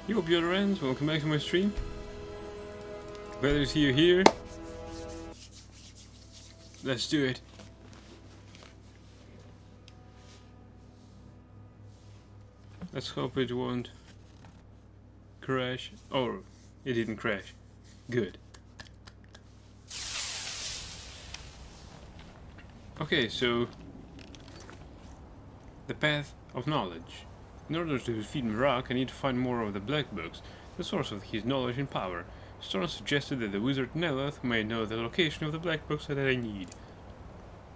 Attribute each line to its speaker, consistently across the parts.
Speaker 1: Yo, Bjorans, welcome back to my stream. Better to see you here. Let's do it. Let's hope it won't crash. Oh, it didn't crash. Good. Okay, so the path of knowledge. In order to defeat Mirak, I need to find more of the Black Books, the source of his knowledge and power. Storn suggested that the wizard Neloth may know the location of the Black Books that I need.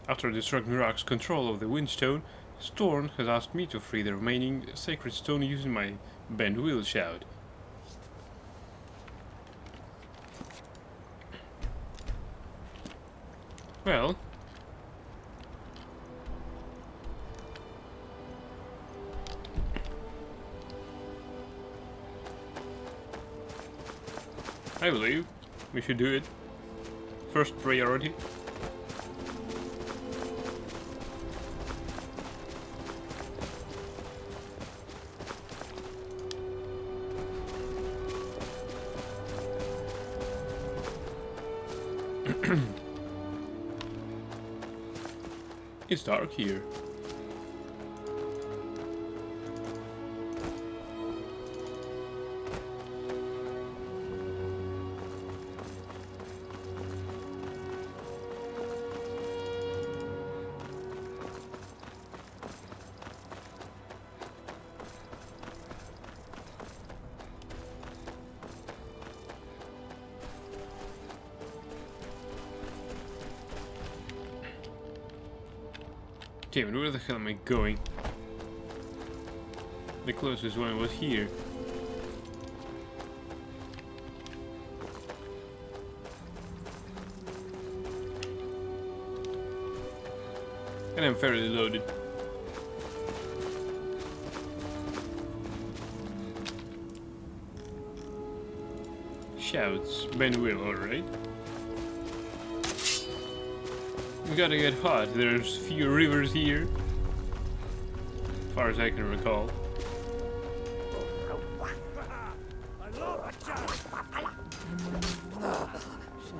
Speaker 1: After destroying Mirak's control of the Windstone, Storn has asked me to free the remaining sacred stone using my Bend Wheel Shout. Well, I believe we should do it. First priority. It's dark here. Damn it, where the hell am I going? The closest one was here. And I'm fairly loaded. Shouts, Bend Wheel, alright. We gotta get hot, there's few rivers here. As far as I can recall.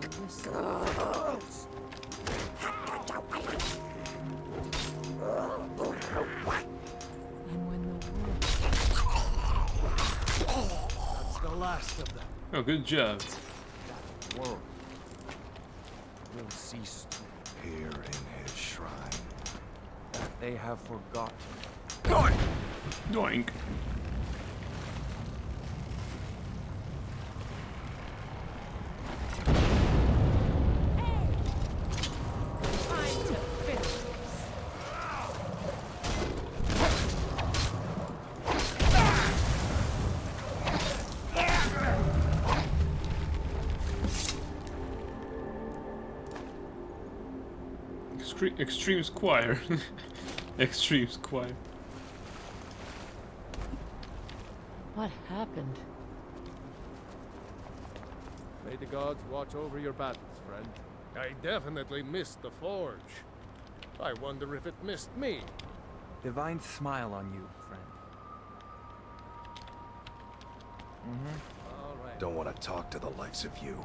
Speaker 2: That's the last of them.
Speaker 1: Oh, good job.
Speaker 2: World will cease here in his shrine. That they have forgotten.
Speaker 1: Doink! Doink. Extreme Squire. Extreme Squire.
Speaker 3: What happened?
Speaker 4: May the gods watch over your battles, friend. I definitely missed the forge. I wonder if it missed me.
Speaker 2: Divine smile on you, friend.
Speaker 4: All right.
Speaker 5: Don't want to talk to the likes of you.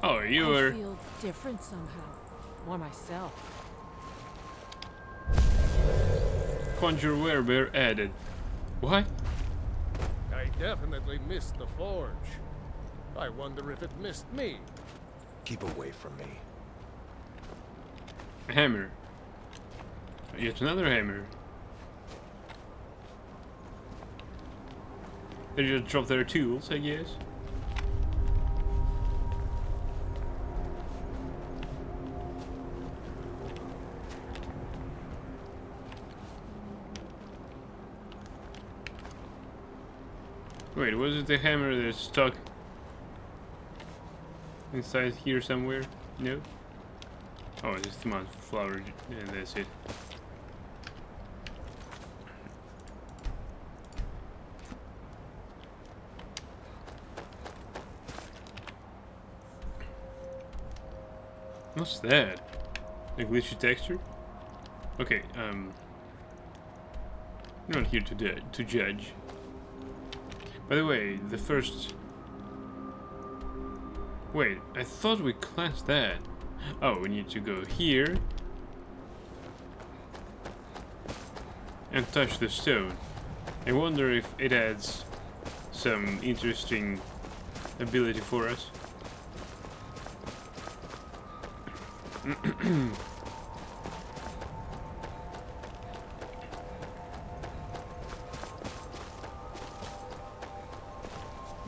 Speaker 1: Oh, you
Speaker 3: I
Speaker 1: were.
Speaker 3: feel different somehow. More myself.
Speaker 1: Conjure Werebear added. What?
Speaker 4: I definitely missed the forge. I wonder if it missed me.
Speaker 5: Keep away from me.
Speaker 1: A hammer. Yet another hammer. They just dropped their tools, I guess. Wait, was it the hammer that's stuck inside here somewhere? No? Oh, it's just the mouse flower and that's it. What's that? A glitchy texture? Okay, I'm not here to judge. By the way, the first... Wait, I thought we cleansed that. Oh, we need to go here. And touch the stone. I wonder if it adds some interesting ability for us.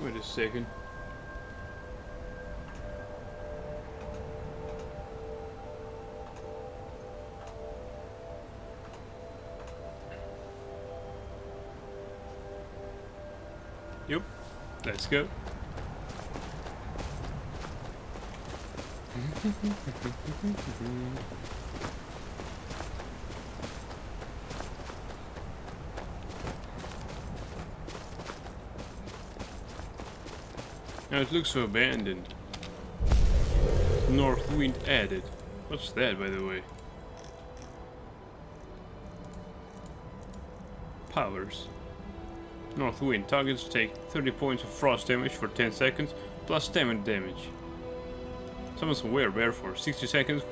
Speaker 1: Wait a second. Yep, let's go. Now it looks so abandoned. North wind added. What's that, by the way? Powers. North wind. Targets take 30 points of frost damage for 10 seconds, plus stamina damage. Summons aware bear for 60 seconds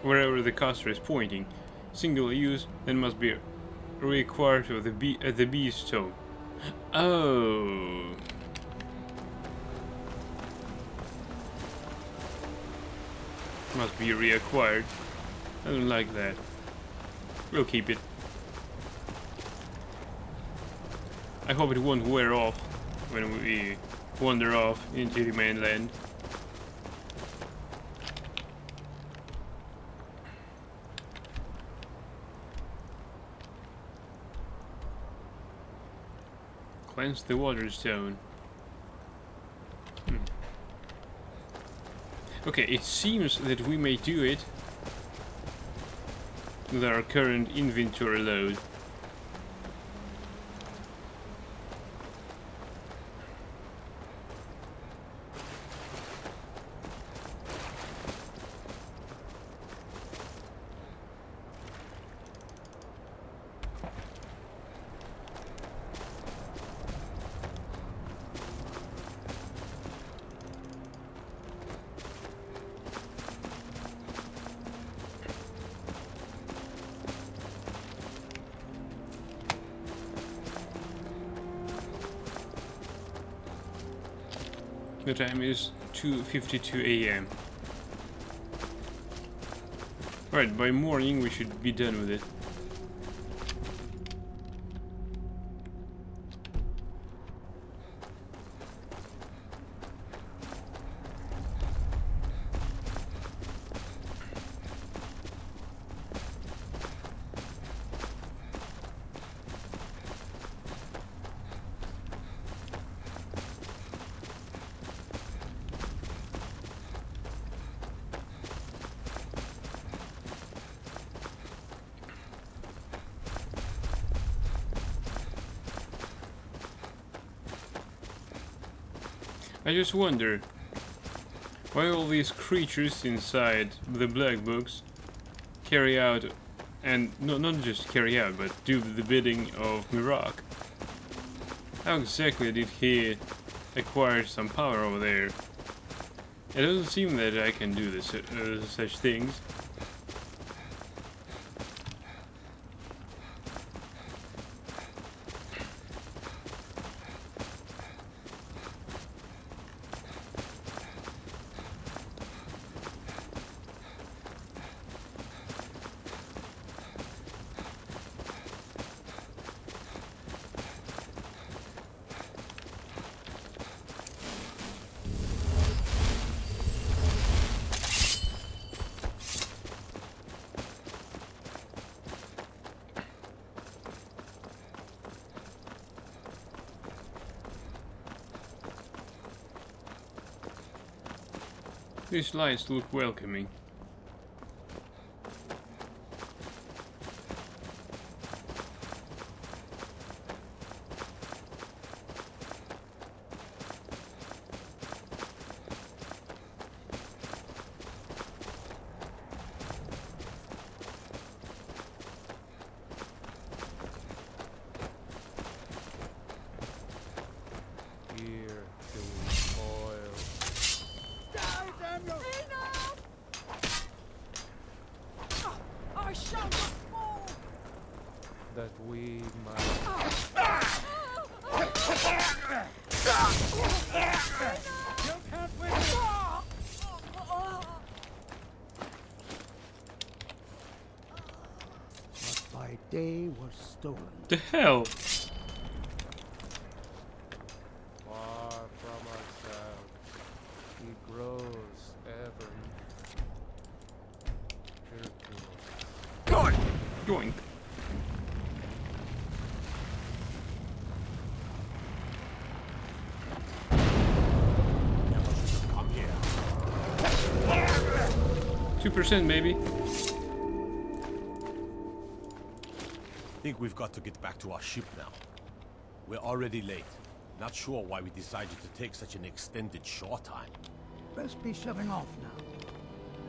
Speaker 1: wherever the caster is pointing. Single use, then must be required of the beast stone. Oh. Must be reacquired. I don't like that. We'll keep it. I hope it won't wear off when we wander off into the mainland. Cleanse the water stone. Okay, it seems that we may do it with our current inventory load. The time is 2:52 AM. Right, by morning we should be done with it. I just wonder why all these creatures inside the black books carry out, and not just carry out, but do the bidding of Miraak. How exactly did he acquire some power over there? It doesn't seem that I can do this, such things. These lights look welcoming.
Speaker 6: They were stolen.
Speaker 1: The hell?
Speaker 4: Far from ourselves, he grows ever virtuous.
Speaker 1: Yoink.
Speaker 6: Never should have come here.
Speaker 1: 2% maybe.
Speaker 6: Think we've got to get back to our ship now. We're already late. Not sure why we decided to take such an extended shore time.
Speaker 7: Best be shutting off now.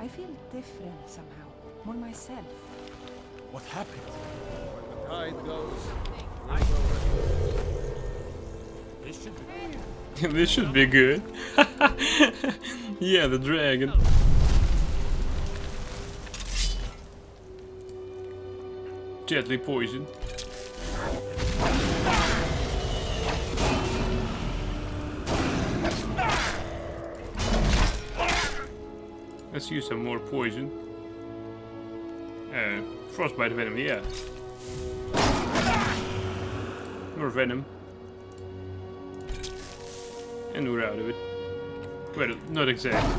Speaker 8: I feel different somehow. More myself.
Speaker 6: What happened?
Speaker 4: When the tide goes, we will
Speaker 6: This should be...
Speaker 1: This should be good. Yeah, the dragon. Deadly poison. Let's use some more poison. Frostbite venom, yeah. More venom. And we're out of it. Well, not exactly.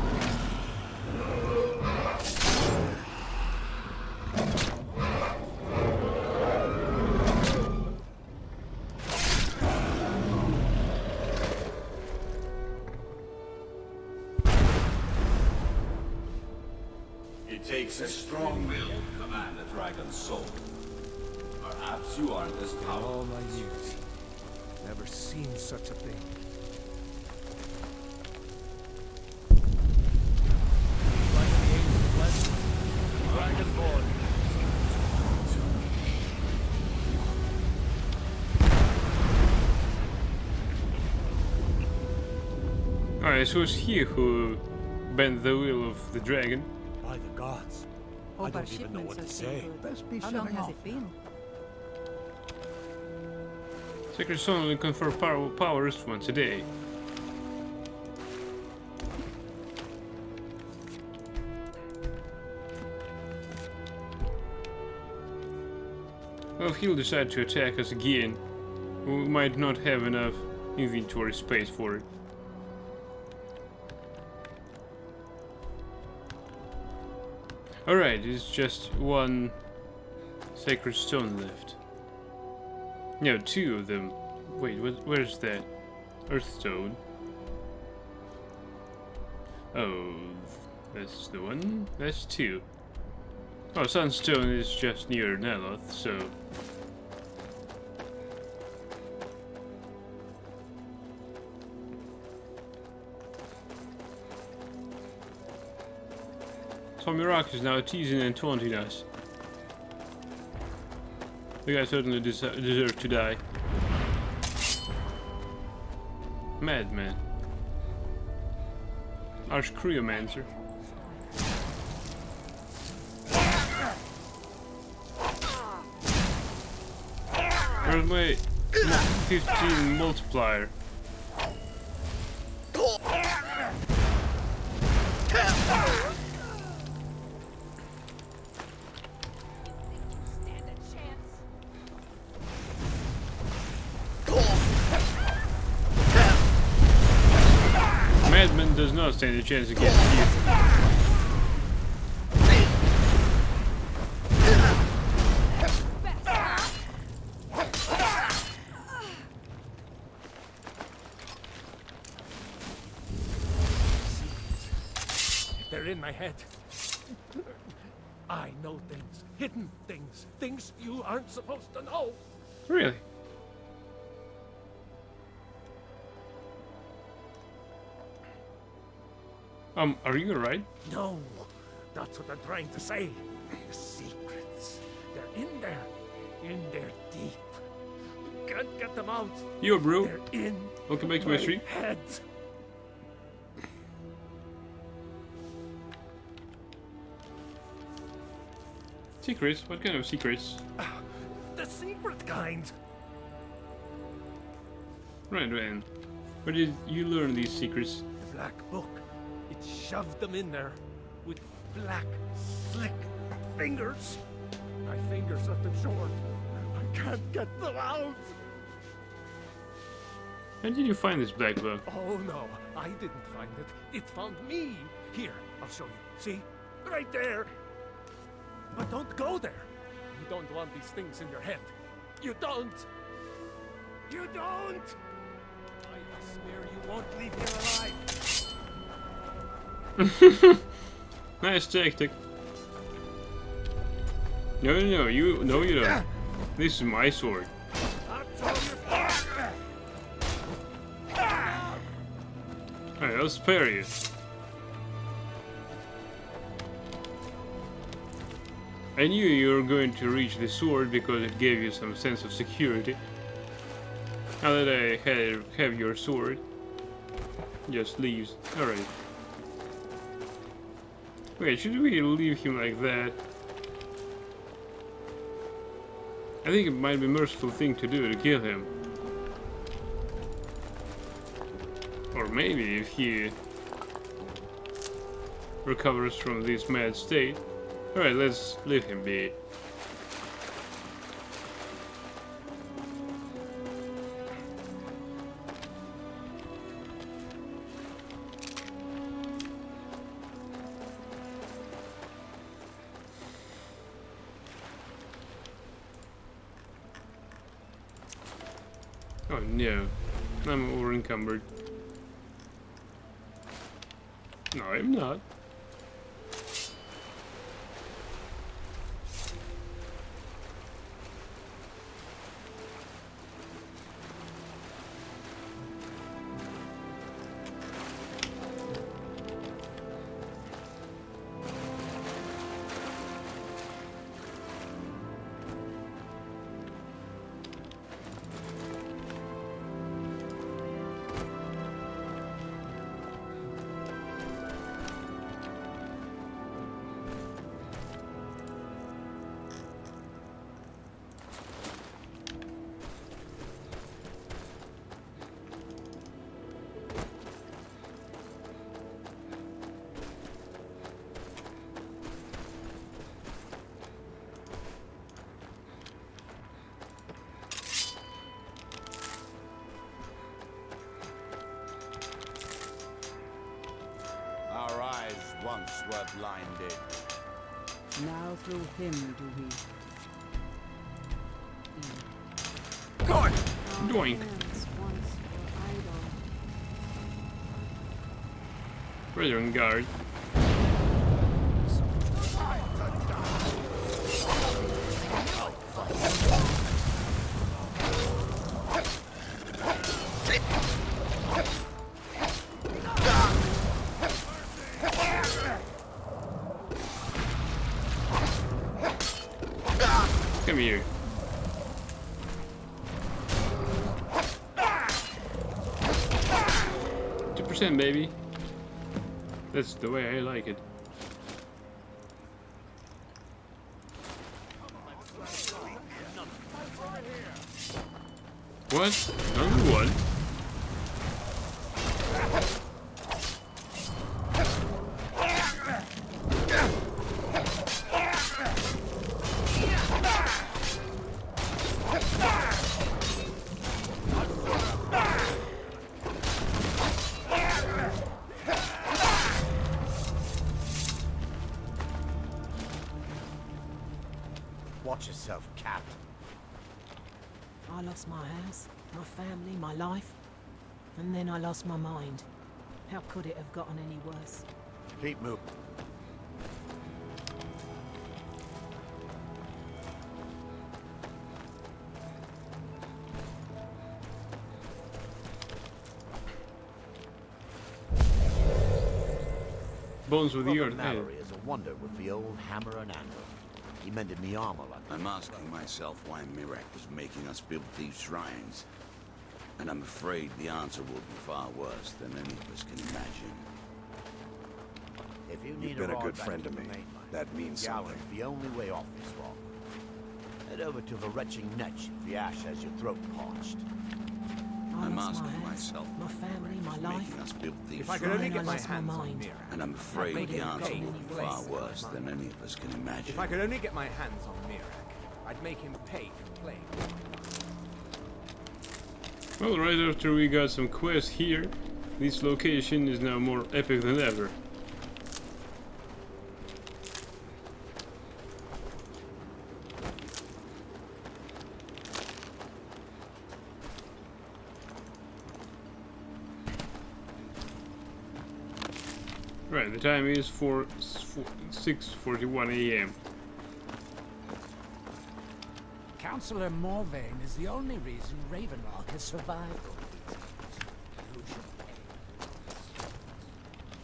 Speaker 9: It takes a strong will to command a dragon's soul. Perhaps you aren't as
Speaker 2: In
Speaker 9: powerful.
Speaker 2: all my years, never seen such a thing.
Speaker 4: like the ancient legend, Dragonborn.
Speaker 1: Alright, so it's he who bent the will of the dragon.
Speaker 6: By the gods. I
Speaker 8: Hope our
Speaker 6: don't even know
Speaker 8: shipments
Speaker 6: what
Speaker 8: are
Speaker 6: to
Speaker 8: still
Speaker 6: say.
Speaker 8: good.
Speaker 7: Best be
Speaker 8: How
Speaker 7: shutting
Speaker 8: long has
Speaker 7: off
Speaker 8: it been?
Speaker 1: Sacred Stone only confer powers once a day. Well, if he'll decide to attack us again, we might not have enough inventory space for it. Alright, it's just one Sacred Stone left. No, two of them. Wait, where's that? Earthstone. Oh, that's the one? That's two. Oh, Sunstone is just near Neloth, so... Tomirak is now teasing and taunting us. The guy certainly deserved to die. Madman. Arch-Cryomancer. Where's my 15 multiplier? Madman does not stand a chance against you.
Speaker 4: They're in my head. I know things, hidden things, things you aren't supposed to know.
Speaker 1: Really? Are you alright?
Speaker 4: No, that's what I'm trying to say. The secrets, they're in there deep. You can't get them out.
Speaker 1: Yo, bro.
Speaker 4: They're in
Speaker 1: Welcome back to my stream.
Speaker 4: head.
Speaker 1: Secrets? What kind of secrets?
Speaker 4: The secret kind.
Speaker 1: Right, man. Where did you learn these secrets?
Speaker 4: The black book. It shoved them in there with black, slick fingers. My fingers at the short. I can't get them out.
Speaker 1: How did you find this black book?
Speaker 4: Oh no, I didn't find it. It found me. Here, I'll show you. See? Right there. But don't go there. You don't want these things in your head. You don't. You don't. I swear you won't leave here alive.
Speaker 1: Nice tactic. No, you don't. This is my sword.
Speaker 4: That's all your
Speaker 1: Alright, I'll spare you. I knew you were going to reach the sword because it gave you some sense of security. Now that I have your sword, just leaves. Alright. Wait, should we leave him like that? I think it might be a merciful thing to do to kill him. Or maybe if he recovers from this mad state. Alright, let's leave him be. Oh no, I'm over encumbered. No, I'm not.
Speaker 9: Our eyes once were blinded.
Speaker 8: Now through him do we.
Speaker 1: Doink. Brethren guard. Come here. %, baby. That's the way I like it. What? Number one?
Speaker 6: Watch yourself, cat.
Speaker 8: I lost my house, my family, my life, and then I lost my mind. How could it have gotten any worse?
Speaker 6: Keep moving.
Speaker 1: Bones with the
Speaker 10: Brother
Speaker 1: earth.
Speaker 10: Mallory is a wonder with the old hammer and anvil. He mended me armor like
Speaker 9: I'm asking myself why Mirac was making us build these shrines. And I'm afraid the answer will be far worse than any of us can imagine.
Speaker 10: If you need
Speaker 5: You've been a
Speaker 10: rod
Speaker 5: good
Speaker 10: back
Speaker 5: friend to
Speaker 10: from the
Speaker 5: me.
Speaker 10: mainland,
Speaker 5: That means
Speaker 10: Gallon,
Speaker 5: something.
Speaker 10: the only way off this rock. Head over to the retching Netch if the ash has your throat parched.
Speaker 9: I'm
Speaker 8: lost my
Speaker 9: asking
Speaker 8: house,
Speaker 9: myself
Speaker 8: my
Speaker 9: why
Speaker 8: family, my
Speaker 9: Mirek is
Speaker 8: life.
Speaker 9: making us build these
Speaker 4: If I could only
Speaker 8: Fine,
Speaker 4: get
Speaker 8: I
Speaker 4: my
Speaker 8: lost my
Speaker 4: hands on
Speaker 8: mind.
Speaker 4: Mira,
Speaker 9: And I'm afraid
Speaker 4: make
Speaker 9: the
Speaker 4: him
Speaker 9: answer
Speaker 4: pay
Speaker 9: will
Speaker 4: in
Speaker 9: be
Speaker 4: place
Speaker 9: far
Speaker 4: of
Speaker 9: worse
Speaker 4: my
Speaker 9: than
Speaker 4: mind.
Speaker 9: any of us can imagine.
Speaker 4: If I could only get my hands on Mirak, I'd make him pay for playing with my mind.
Speaker 1: Well, right after we got some quests here, this location is now more epic than ever. Right, the time is 6:41 a.m.
Speaker 7: Councillor Morvain is the only reason Ravenlock has survived all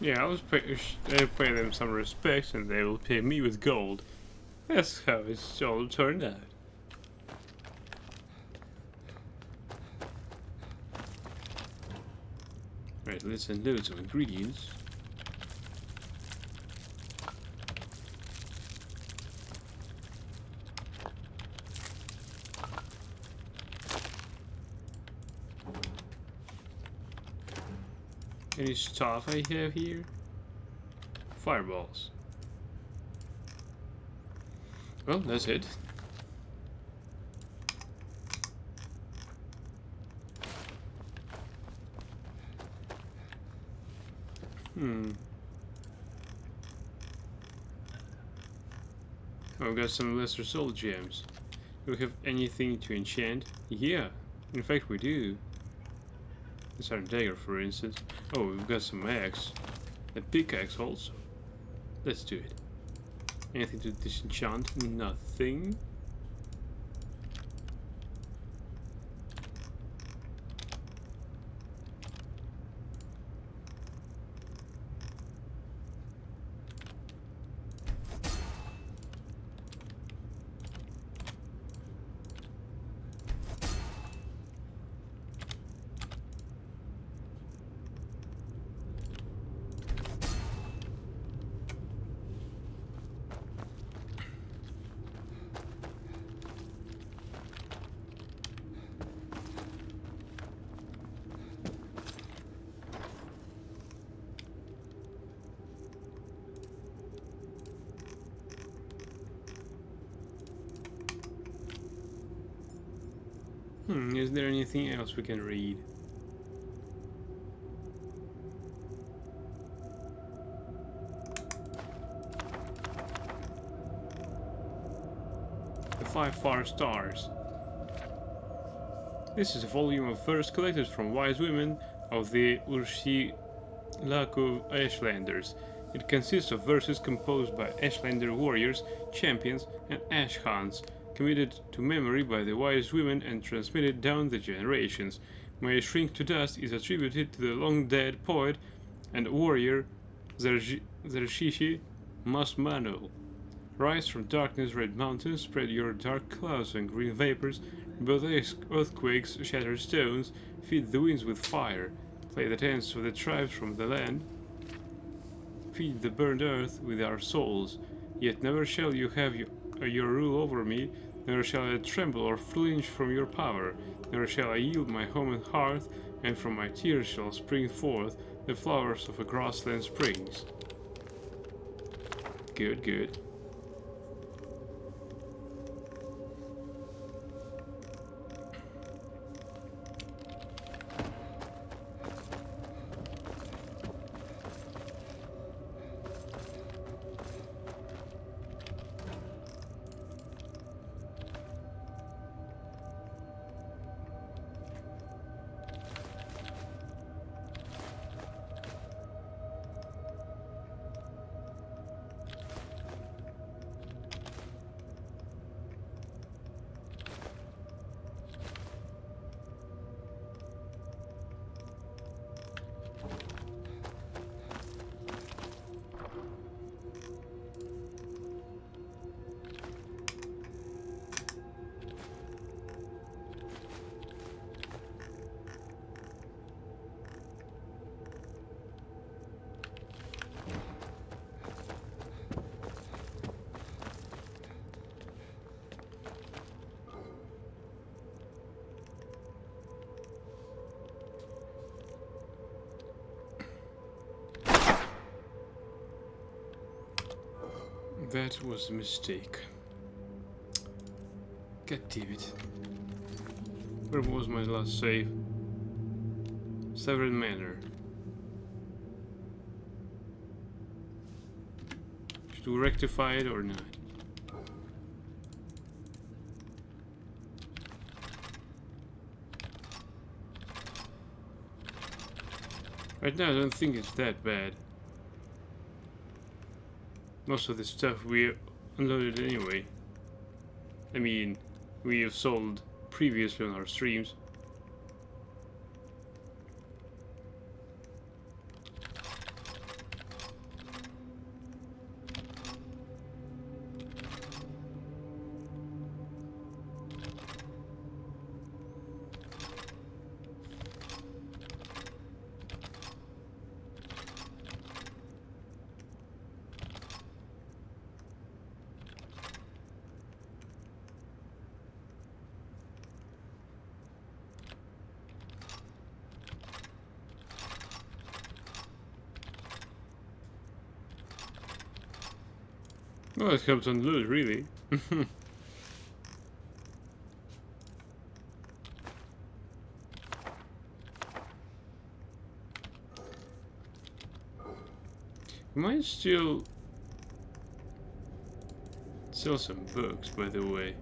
Speaker 7: these years.
Speaker 1: Yeah, I'll pay them some respect and they will pay me with gold. That's how it's all turned out. Right, let's unload some ingredients. Any stuff I have here? Fireballs. Well, that's it. Oh, I've got some lesser soul gems. Do we have anything to enchant? Yeah, in fact we do. This our dagger, for instance. Oh, we've got some axe. A pickaxe also. Let's do it. Anything to disenchant? Nothing. Is there anything else we can read? The 5 Far Stars. This is a volume of verse collected from wise women of the Urshilakov Ashlanders. It consists of verses composed by Ashlander warriors, champions, and Ashkhans, committed to memory by the wise women and transmitted down the generations. May Shrink to Dust is attributed to the long-dead poet and warrior Zershishi Masmano. Rise from darkness, red mountains, spread your dark clouds and green vapors, build earthquakes, shatter stones, feed the winds with fire, play the dance of the tribes from the land, feed the burned earth with our souls, yet never shall you have your rule over me, never shall I tremble or flinch from your power, never shall I yield my home and hearth, and from my tears shall spring forth the flowers of a grassland springs. Good, good. That was a mistake. God damn it. Where was my last save? Severed Manor. Should we rectify it or not? Right now I don't think it's that bad. Most of the stuff we unloaded anyway. I mean, we have sold previously on our streams. Well, it helps unload, really. Might still sell some books, by the way.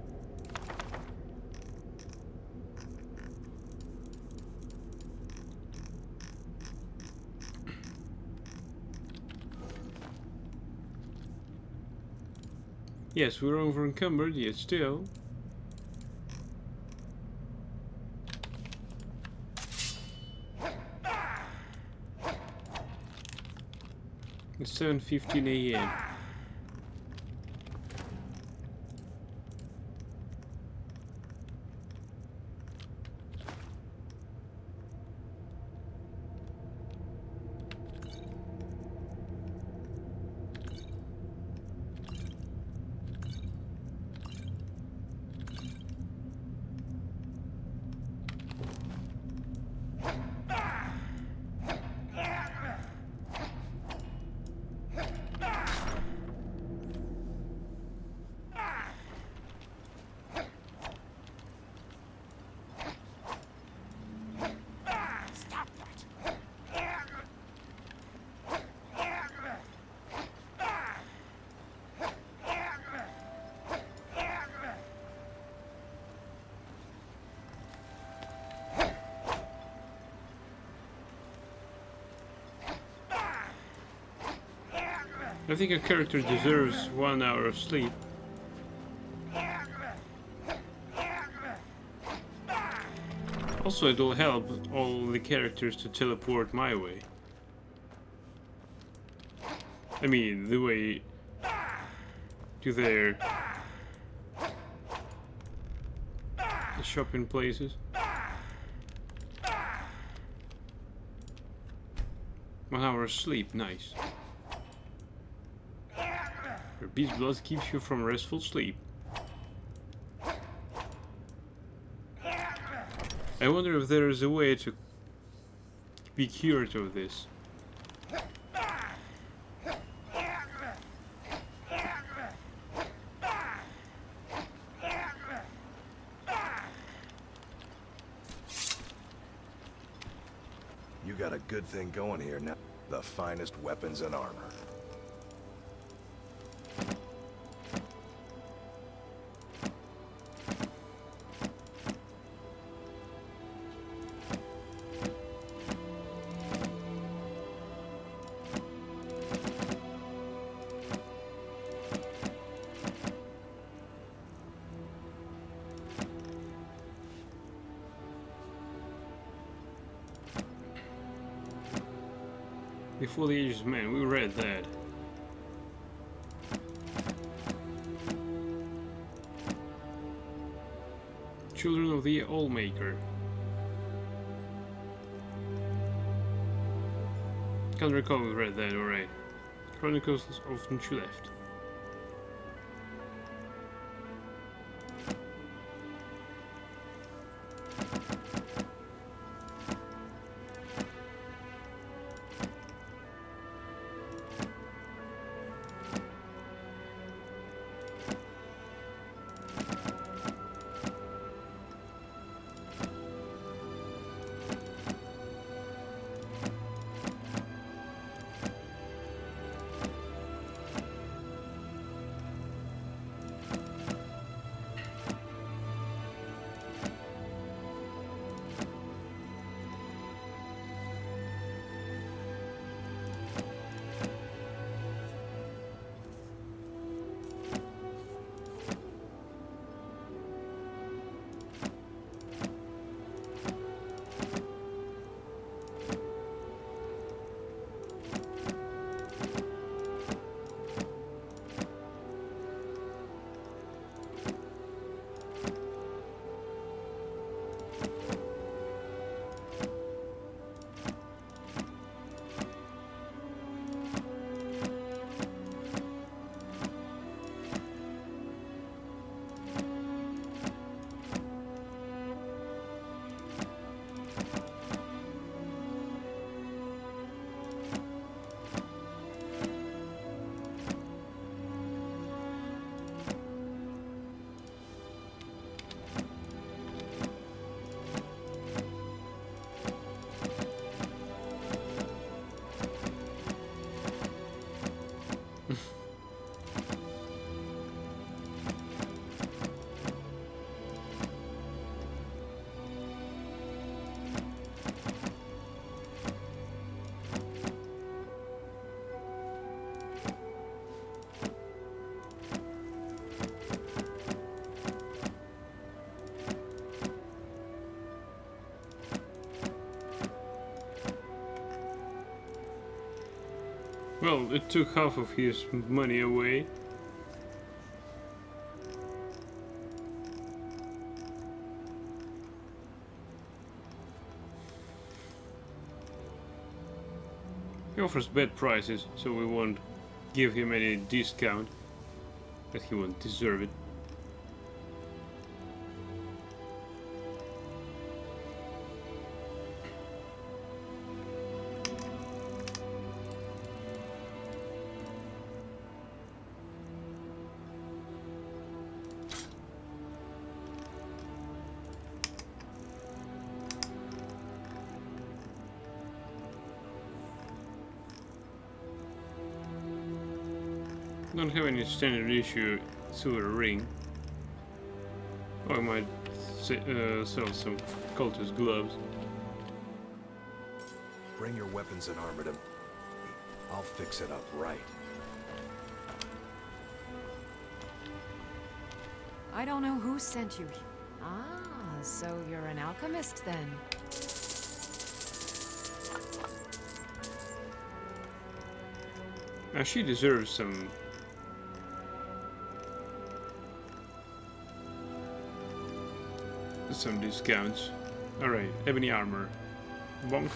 Speaker 1: Yes, we're over encumbered, yet still. It's 7:15 a.m. I think a character deserves 1 hour of sleep. Also, it will help all the characters to teleport my way. I mean, the way to their shopping places. 1 hour of sleep, nice. Your beast blood keeps you from restful sleep. I wonder if there is a way to be cured of this.
Speaker 5: You got a good thing going here now. The finest weapons and armor.
Speaker 1: Before the Ages of Man, we read that. Children of the Allmaker. Can't recall we read that, alright. Chronicles of Nchu left. Well, it took half of his money away. He offers bad prices, so we won't give him any discount, that he won't deserve it. Don't have any standard issue silver ring. Oh, I might sell some cultist gloves.
Speaker 5: Bring your weapons and armor to me. I'll fix it up right.
Speaker 11: I don't know who sent you. Ah, so you're an alchemist then.
Speaker 1: Now she deserves some discounts. Alright, ebony armor. Bonk.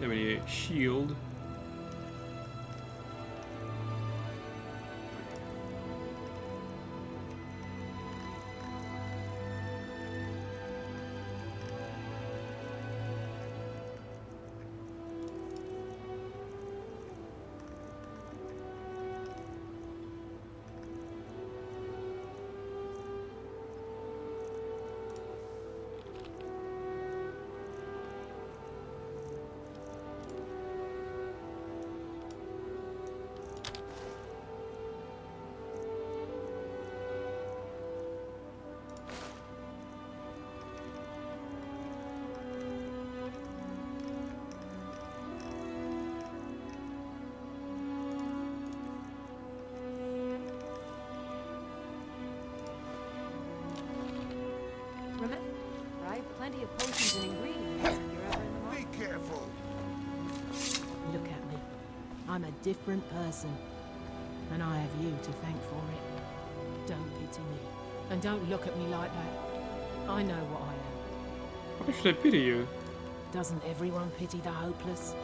Speaker 1: Ebony shield.
Speaker 11: I have plenty of potions and ingredients if you're ever in the market.
Speaker 2: Be careful.
Speaker 8: Look at me. I'm a different person. And I have you to thank for it. Don't pity me. And don't look at me like that. I know what I am.
Speaker 1: Why should I pity you?
Speaker 8: Doesn't everyone pity the hopeless?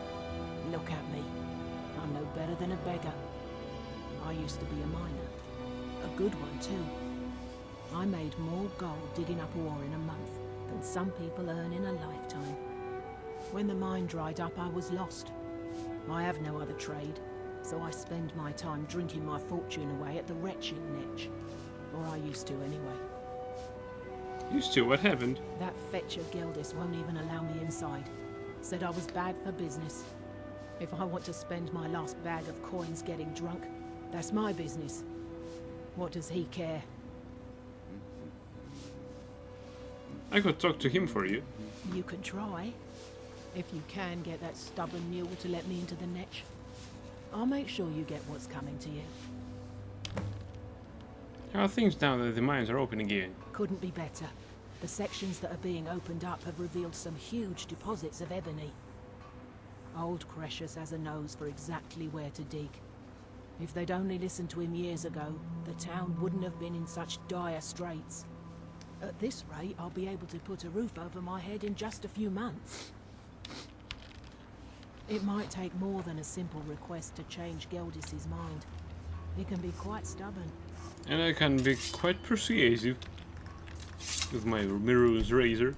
Speaker 8: Look at me. I'm no better than a beggar. I used to be a miner. A good one, too. I made more gold digging up ore in a month than some people earn in a lifetime. When the mine dried up, I was lost. I have no other trade, so I spend my time drinking my fortune away at the retching netch. Or I used to, anyway.
Speaker 1: Used to? What happened?
Speaker 8: That fetcher Gildis won't even allow me inside. Said I was bad for business. If I want to spend my last bag of coins getting drunk, that's my business. What does he care?
Speaker 1: I could talk to him for you.
Speaker 8: You can try. If you can get that stubborn mule to let me into the netch, I'll make sure you get what's coming to you.
Speaker 1: How are things now that the mines are open again?
Speaker 8: Couldn't be better. The sections that are being opened up have revealed some huge deposits of ebony. Old Crescius has a nose for exactly where to dig. If they'd only listened to him years ago, the town wouldn't have been in such dire straits. At this rate, I'll be able to put a roof over my head in just a few months. It might take more than a simple request to change Gildis's mind. He can be quite stubborn.
Speaker 1: And I can be quite persuasive with my Miru's razor.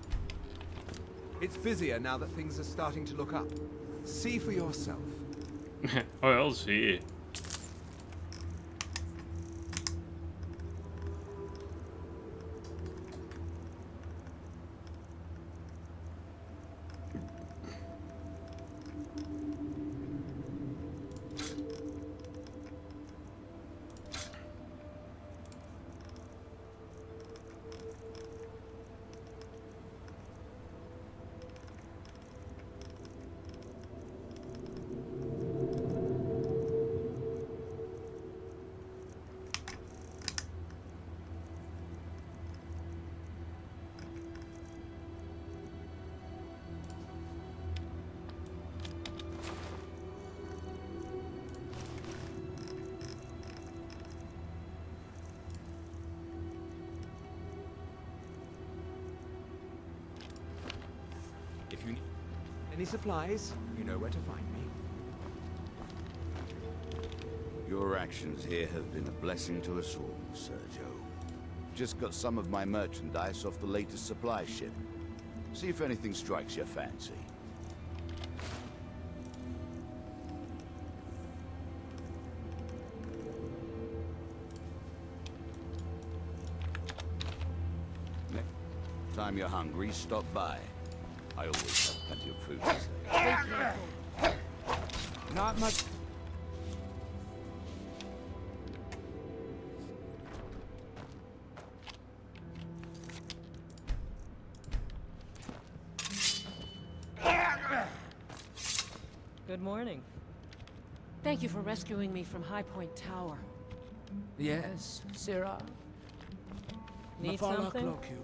Speaker 12: It's busier now that things are starting to look up. See for yourself.
Speaker 1: Oh, I'll see.
Speaker 12: If you need any supplies, you know where to find me.
Speaker 9: Your actions here have been a blessing to us all, Sergio. Just got some of my merchandise off the latest supply ship. See if anything strikes your fancy. Next time you're hungry, stop by. I always have plenty of food to save.
Speaker 7: Not much.
Speaker 3: Good morning. Thank you for rescuing me from High Point Tower.
Speaker 7: Yes, Sirrah.
Speaker 3: Need
Speaker 7: Mafala
Speaker 3: something?
Speaker 7: cloak you.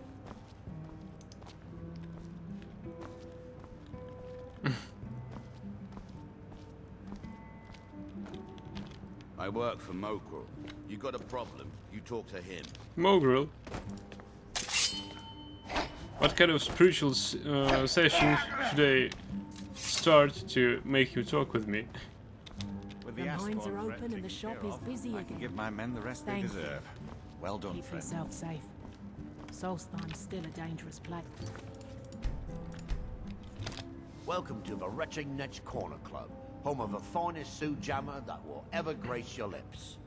Speaker 9: I work for Mokrall. You got a problem, you talk to him.
Speaker 1: Mogrel. What kind of spiritual session should I start to make you talk with me?
Speaker 13: With
Speaker 8: The
Speaker 13: the
Speaker 8: mines are
Speaker 13: Astron
Speaker 8: open and the shop is busy
Speaker 13: I
Speaker 8: again.
Speaker 13: can give my men the rest
Speaker 8: Thank
Speaker 13: they
Speaker 8: you.
Speaker 13: deserve. Well done,
Speaker 8: Keep
Speaker 13: friend.
Speaker 8: yourself safe. Solstheim's still a dangerous place.
Speaker 10: Welcome to the Retching Netch Corner Club, home of the finest Sue jammer that will ever grace your lips.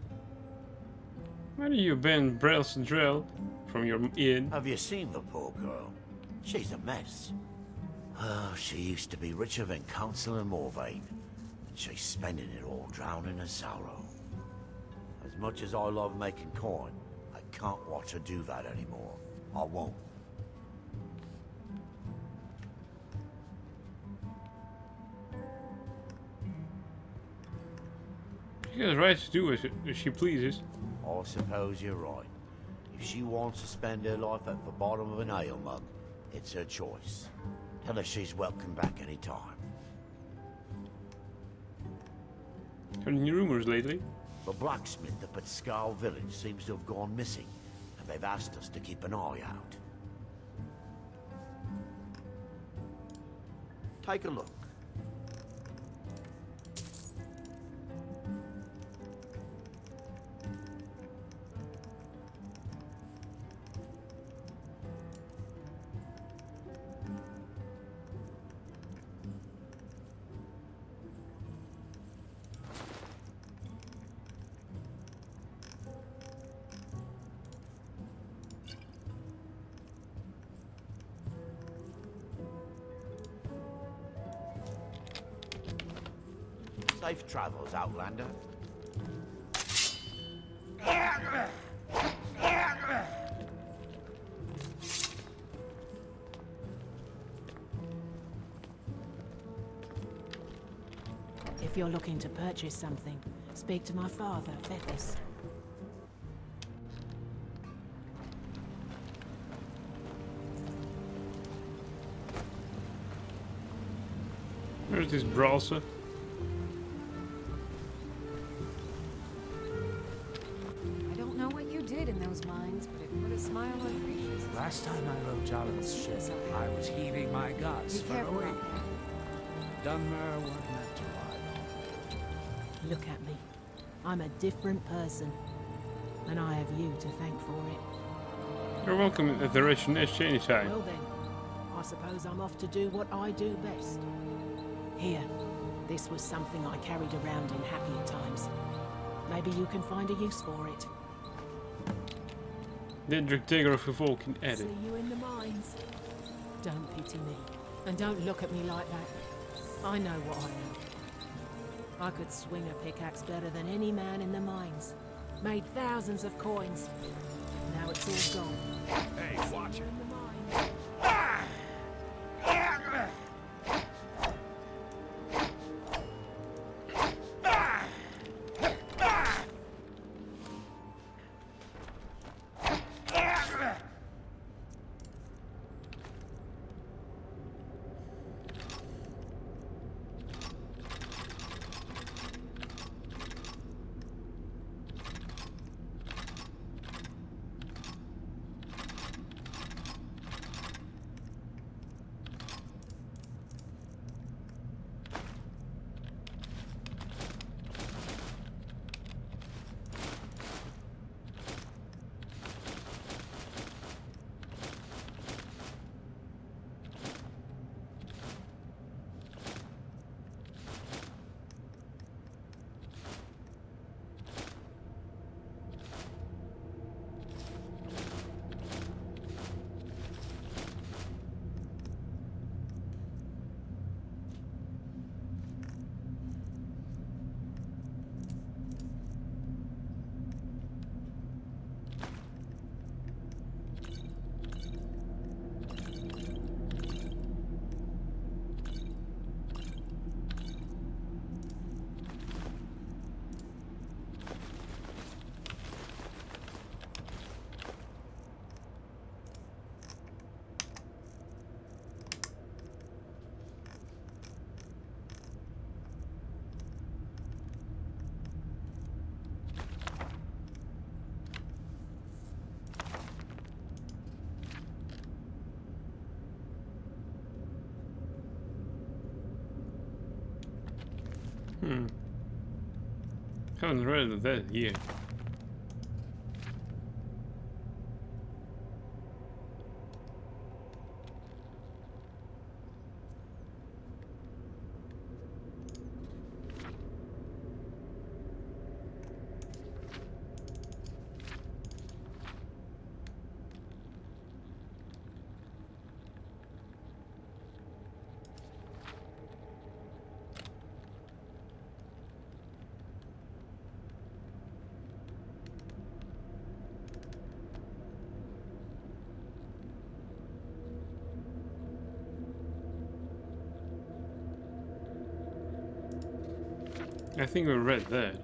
Speaker 1: Why do you ban Brels and Drell from your inn?
Speaker 10: Have you seen the poor girl? She's a mess. Oh, she used to be richer than Councillor Morvain, and she's spending it all drowning in sorrow. As much as I love making coin, I can't watch her do that anymore. I won't.
Speaker 1: She has the right to do as she pleases.
Speaker 10: I suppose you're right. If she wants to spend her life at the bottom of an ale mug, it's her choice. Tell her she's welcome back any time.
Speaker 1: Heard any rumors lately?
Speaker 10: The blacksmith up at Scarl Village seems to have gone missing, and they've asked us to keep an eye out. Take a look. Safe travels, Outlander.
Speaker 8: If you're looking to purchase something, speak to my father, Fethis.
Speaker 1: Where's this Bralsa?
Speaker 11: I don't know what you did in those mines, but it put a smile on Grisha's face.
Speaker 7: Last time I rode Jalen's ship, I was heaving my guts
Speaker 11: Be
Speaker 7: for a
Speaker 11: careful
Speaker 7: week.
Speaker 11: out there.
Speaker 7: Dunmer wasn't meant to ride on.
Speaker 8: Look at me. I'm a different person, and I have you to thank for it.
Speaker 1: You're welcome at the Rich Nest anytime.
Speaker 8: Well then, I suppose I'm off to do what I do best. Here, this was something I carried around in happier times. Maybe you can find a use for it.
Speaker 1: Dendrick Dagger of Vulcan
Speaker 8: See
Speaker 1: added.
Speaker 8: you in the mines. Don't pity me, and don't look at me like that. I know what I am. I could swing a pickaxe better than any man in the mines. Made thousands of coins. Now it's all gone.
Speaker 4: Hey, watch it.
Speaker 8: In the mines.
Speaker 1: Haven't read that yet. I think we read that.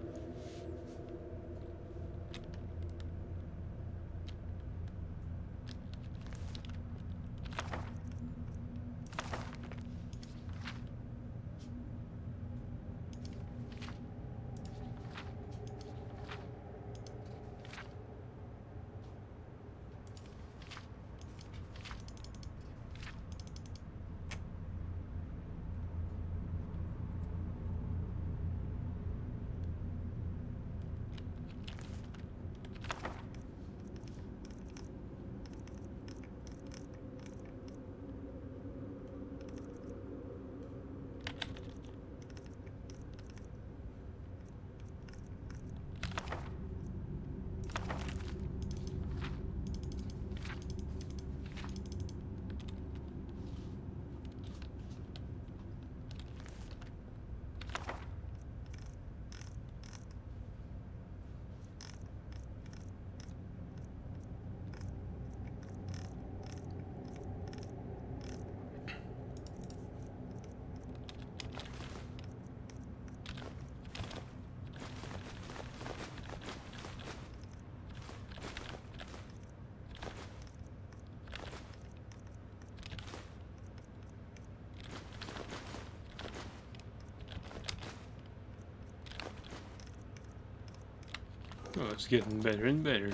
Speaker 1: Oh, it's getting better and better.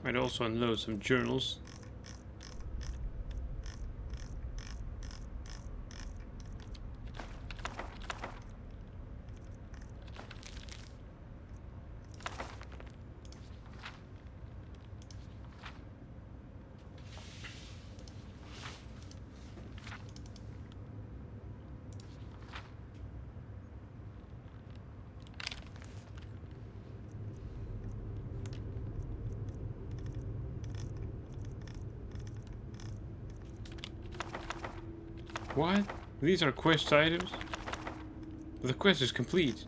Speaker 1: Might also unload some journals. What? These are quest items? The quest is complete.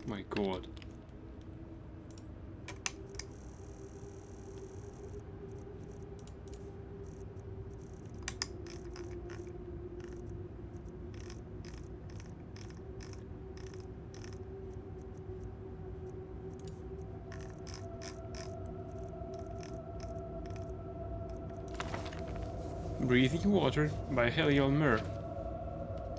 Speaker 1: My god. Breathing Water by Helion Mur.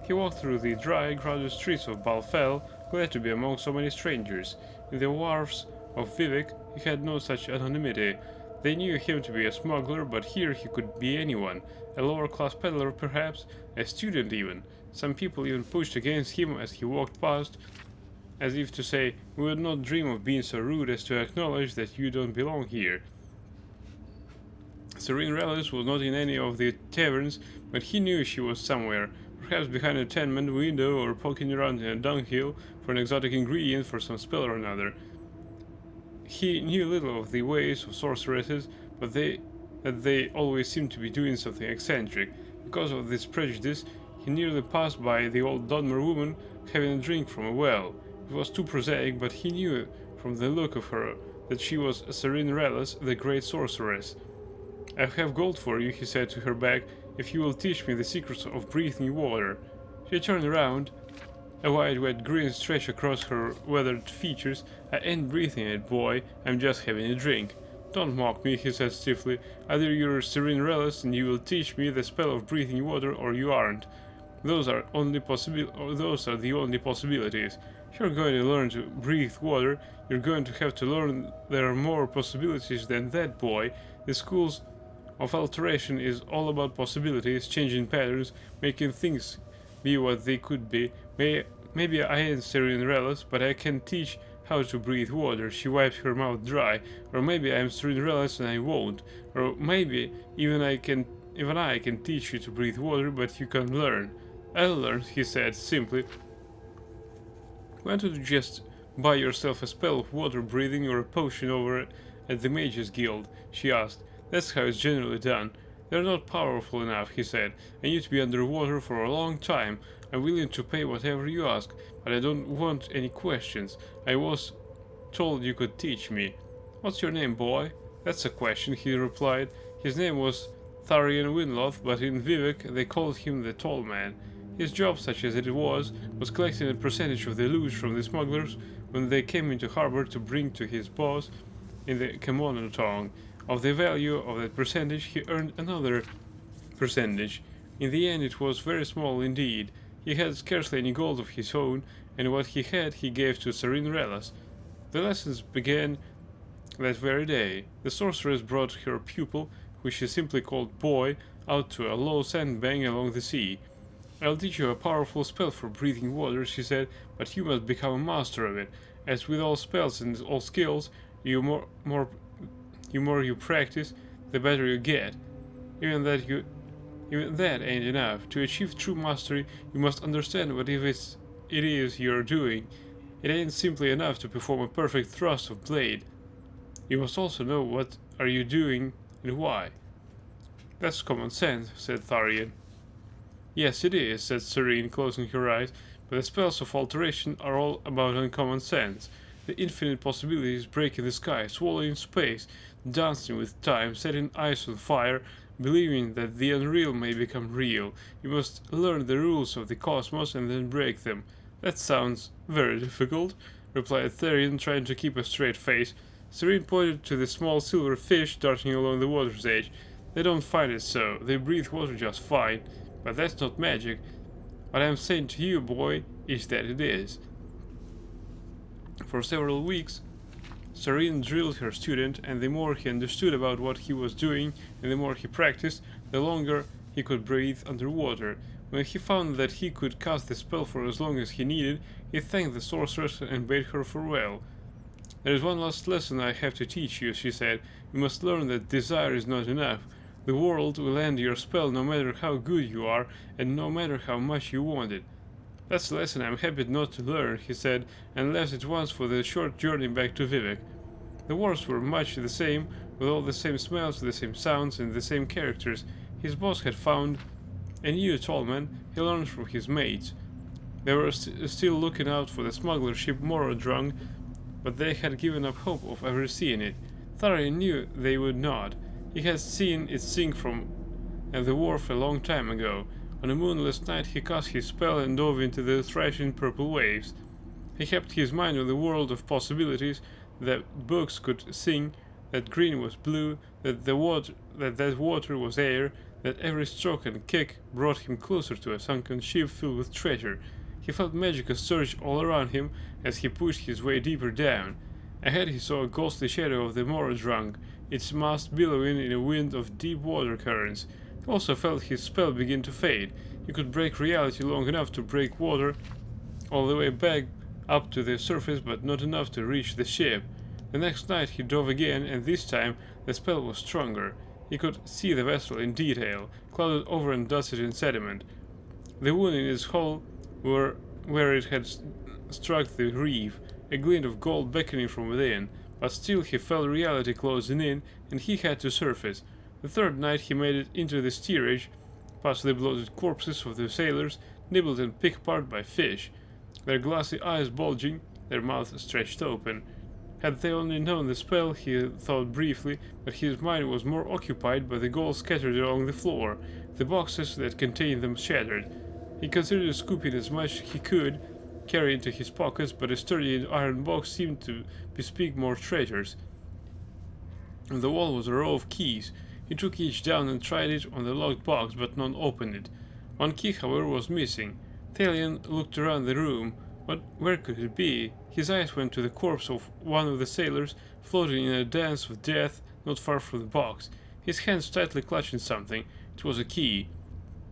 Speaker 1: He walked through the dry, crowded streets of Balfell, glad to be among so many strangers. In the wharfs of Vivek, he had no such anonymity. They knew him to be a smuggler, but here he could be anyone. A lower-class peddler, perhaps, a student even. Some people even pushed against him as he walked past, as if to say, "We would not dream of being so rude as to acknowledge that you don't belong here." Serene Relis was not in any of the taverns, but he knew she was somewhere, perhaps behind a tenement window or poking around in a dunghill for an exotic ingredient for some spell or another. He knew little of the ways of sorceresses, but that they always seemed to be doing something eccentric. Because of this prejudice, he nearly passed by the old Dodmer woman having a drink from a well. It was too prosaic, but he knew from the look of her that she was Serene Relis, the great sorceress. "I have gold for you," he said to her back, "if you will teach me the secrets of breathing water." She turned around. A wide, wet grin stretched across her weathered features. "I ain't breathing it, boy. I'm just having a drink." "Don't mock me," he said stiffly. "Either you're Serene Relis and you will teach me the spell of breathing water, or you aren't. Those are the only possibilities. If you're going to learn to breathe water, you're going to have to learn there are more possibilities than that, boy. The schools of alteration is all about possibilities, changing patterns, making things be what they could be. Maybe I ain't Serene Relis, but I can teach how to breathe water. She wiped her mouth dry. Or maybe I'm Serene Relis and I won't. Or maybe even I can teach you to breathe water, but you can't learn. I'll learn, he said simply. Why don't you just buy yourself a spell of water breathing or a potion over at the Mages Guild? She asked. That's how it's generally done. They're not powerful enough, he said. I need to be underwater for a long time. I'm willing to pay whatever you ask, but I don't want any questions. I was told you could teach me. What's your name, boy? That's a question, he replied. His name was Tharian Winloth, but in Vivek they called him the Tall Man. His job, such as it was collecting a percentage of the loot from the smugglers when they came into harbor to bring to his boss in the Kemono Tongue. Of the value of that percentage, he earned another percentage. In the end, it was very small indeed. He had scarcely any gold of his own, and what he had he gave to Serene Relis. The lessons began that very day. The sorceress brought her pupil, which she simply called Boy, out to a low sandbank along the sea. I'll teach you a powerful spell for breathing water, she said, but you must become a master of it. As with all spells and all skills, the more you practice, the better you get. Even that ain't enough. To achieve true mastery, you must understand what it is you're doing. It ain't simply enough to perform a perfect thrust of blade. You must also know what are you doing and why. That's common sense, said Tharian. Yes, it is, said Serene, closing her eyes, but the spells of alteration are all about uncommon sense. The infinite possibilities breaking the sky, swallowing space, dancing with time, setting ice on fire, believing that the unreal may become real. You must learn the rules of the cosmos and then break them. That sounds very difficult, replied Tharian, trying to keep a straight face. Serene pointed to the small silver fish darting along the water's edge. They don't find it so. They breathe water just fine. But that's not magic. What I'm saying to you, boy, is that it is. For several weeks, Serene drilled her student, and the more he understood about what he was doing, and the more he practiced, the longer he could breathe underwater. When he found that he could cast the spell for as long as he needed, he thanked the sorceress and bade her farewell. There is one last lesson I have to teach you, she said. You must learn that desire is not enough. The world will end your spell no matter how good you are, and no matter how much you want it. That's a lesson I'm happy not to learn, he said, and left at once for the short journey back to Vivek. The wars were much the same, with all the same smells, the same sounds, and the same characters. His boss had found a new tall man, he learned from his mates. They were still looking out for the smuggler ship Morodrung, but they had given up hope of ever seeing it. Tharian knew they would not. He had seen it sink from at the wharf a long time ago. On a moonless night he cast his spell and dove into the thrashing purple waves. He kept his mind on the world of possibilities, that books could sing, that green was blue, that that water was air, that every stroke and kick brought him closer to a sunken ship filled with treasure. He felt magic surge all around him as he pushed his way deeper down. Ahead he saw a ghostly shadow of the Morodrung, its mast billowing in a wind of deep water currents. He also felt his spell begin to fade. He could break reality long enough to break water all the way back up to the surface, but not enough to reach the ship. The next night he dove again, and this time the spell was stronger. He could see the vessel in detail, clouded over and dusted in sediment. The wound in its hull where it had struck the reef, a glint of gold beckoning from within. But still he felt reality closing in, and he had to surface. The third night he made it into the steerage, past the bloated corpses of the sailors, nibbled and picked apart by fish, their glassy eyes bulging, their mouths stretched open. Had they only known the spell, he thought briefly, but his mind was more occupied by the gold scattered along the floor, the boxes that contained them shattered. He considered scooping as much he could carry into his pockets, but a sturdy iron box seemed to bespeak more treasures. On the wall was a row of keys. He took each down and tried it on the locked box, but none opened it. One key, however, was missing. Thalian looked around the room. Where could it be? His eyes went to the corpse of one of the sailors, floating in a dance of death not far from the box. his hands tightly clutching something. It was a key.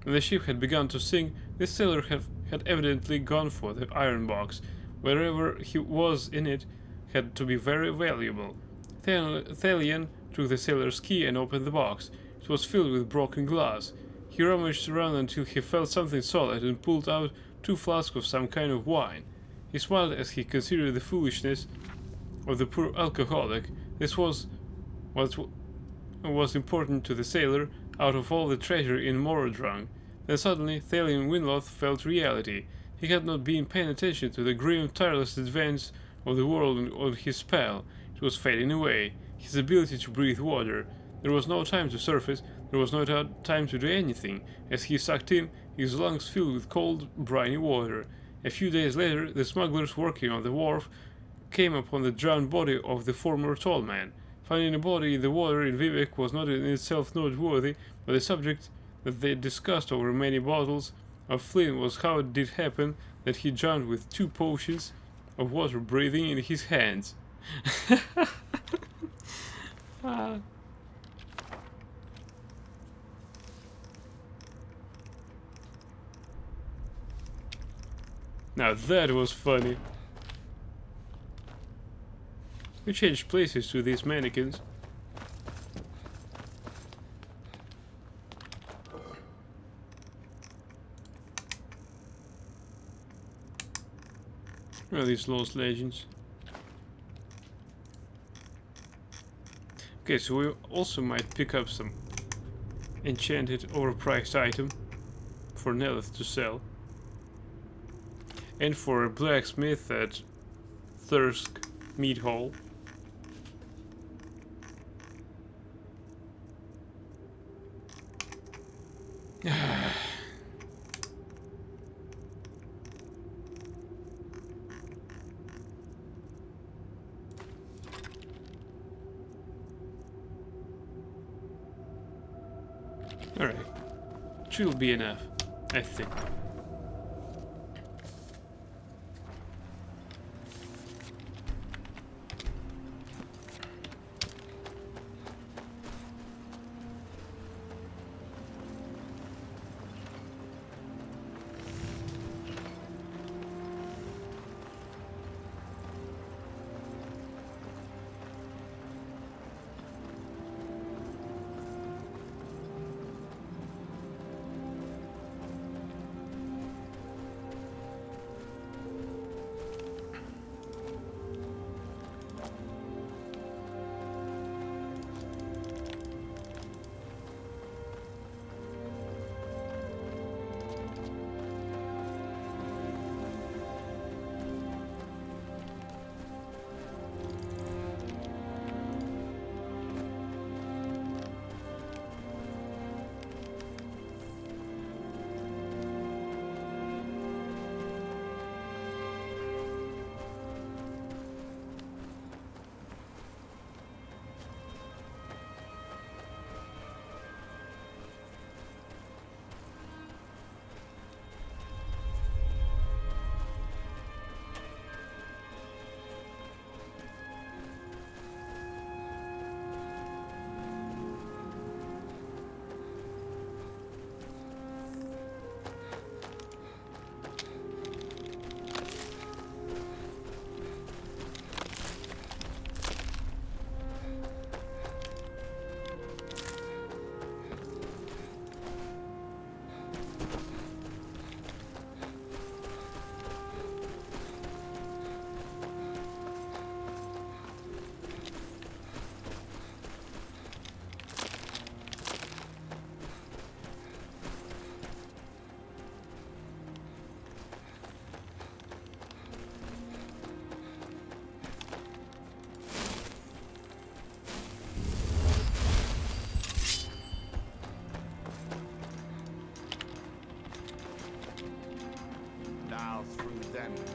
Speaker 1: When the ship had begun to sink, the sailor had evidently gone for the iron box. Wherever he was in it had to be very valuable. Thalion took the sailor's key and opened the box. It was filled with broken glass. He rummaged around until he felt something solid and pulled out 2 flasks of some kind of wine. He smiled as he considered the foolishness of the poor alcoholic. This was what was important to the sailor out of all the treasure in Moradrung. Then suddenly Thalion Winloth felt reality. He had not been paying attention to the grim, tireless advance of the world on his spell. It was fading away. His ability to breathe water. There was no time to surface. There was no time to do anything. As he sucked in, his lungs filled with cold, briny water. A few days later, the smugglers working on the wharf came upon the drowned body of the former tall man. Finding a body in the water in Vivek was not in itself noteworthy, but the subject that they discussed over many bottles of Flynn was how it did happen that he drowned with 2 potions of water breathing in his hands. Now that was funny. We changed places to these mannequins. Where are these lost legends? Okay, so we also might pick up some enchanted, overpriced item for Nelith to sell. And for a blacksmith at Thirsk Meat Hall. Alright. Should be enough, I think.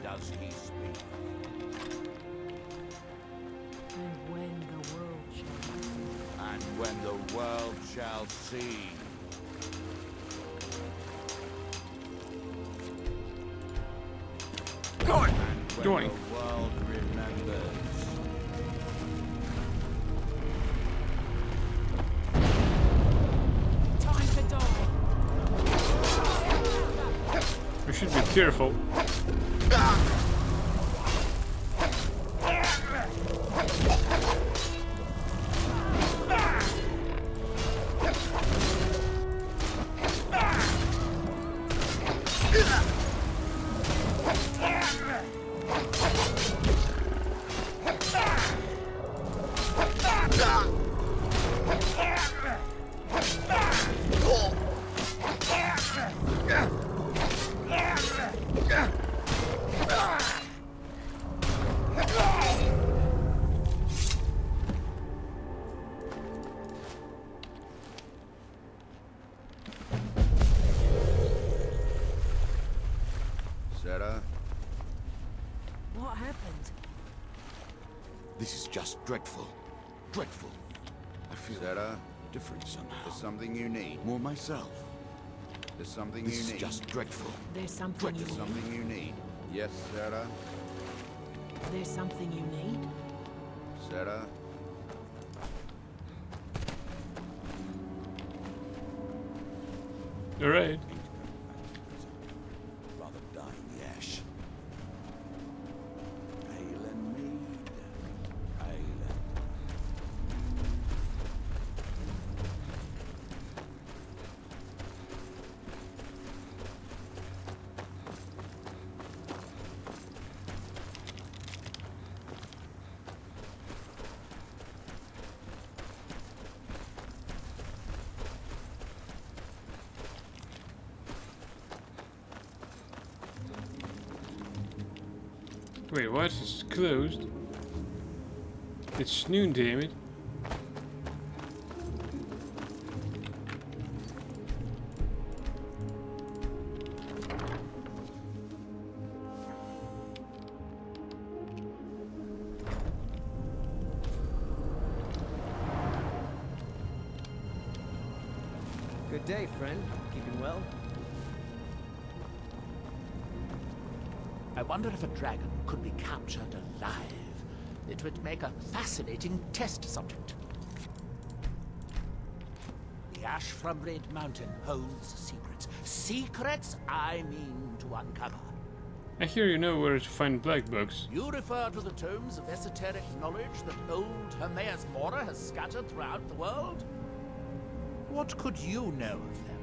Speaker 9: Does he speak?
Speaker 8: And when the world shall see.
Speaker 9: And when the world shall see.
Speaker 1: Going!
Speaker 9: And when
Speaker 1: Going!
Speaker 9: The world remembers.
Speaker 1: should be careful.
Speaker 9: Sarah?
Speaker 3: What happened?
Speaker 9: This is just dreadful. Dreadful. I feel Sarah? Different somehow. There's something you need. More myself. There's something
Speaker 10: This
Speaker 9: you
Speaker 10: is
Speaker 9: need.
Speaker 10: just dreadful.
Speaker 8: There's something you
Speaker 9: There's
Speaker 8: need.
Speaker 9: something you need. Yes, Sarah?
Speaker 8: There's something you need.
Speaker 9: Sarah?
Speaker 1: Alright.
Speaker 10: Rather die in the ash. Ale and mead. Ale.
Speaker 1: Wait, what? It's closed. It's noon, damn it.
Speaker 14: Good day, friend. Keeping well?
Speaker 7: I wonder if a dragon could be captured alive. It would make a fascinating test subject. The ash from Red Mountain holds secrets. Secrets I mean to uncover.
Speaker 1: I hear you know where to find black books.
Speaker 7: You refer to the tomes of esoteric knowledge that old Hermaeus Mora has scattered throughout the world? What could you know of them?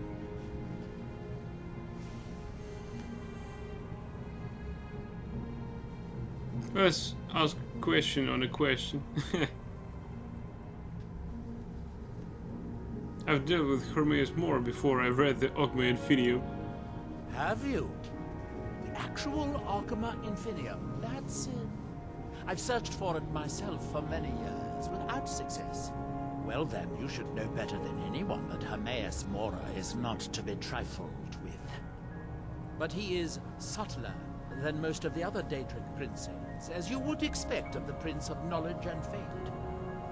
Speaker 1: Let's ask question on a question. I've dealt with Hermaeus Mora before I read the Ogma Infinium.
Speaker 7: Have you? The actual Arcama Infinium, that's it. I've searched for it myself for many years, without success. Well then, you should know better than anyone that Hermaeus Mora is not to be trifled with. But he is subtler than most of the other Daedric princes, as you would expect of the Prince of Knowledge and Fate.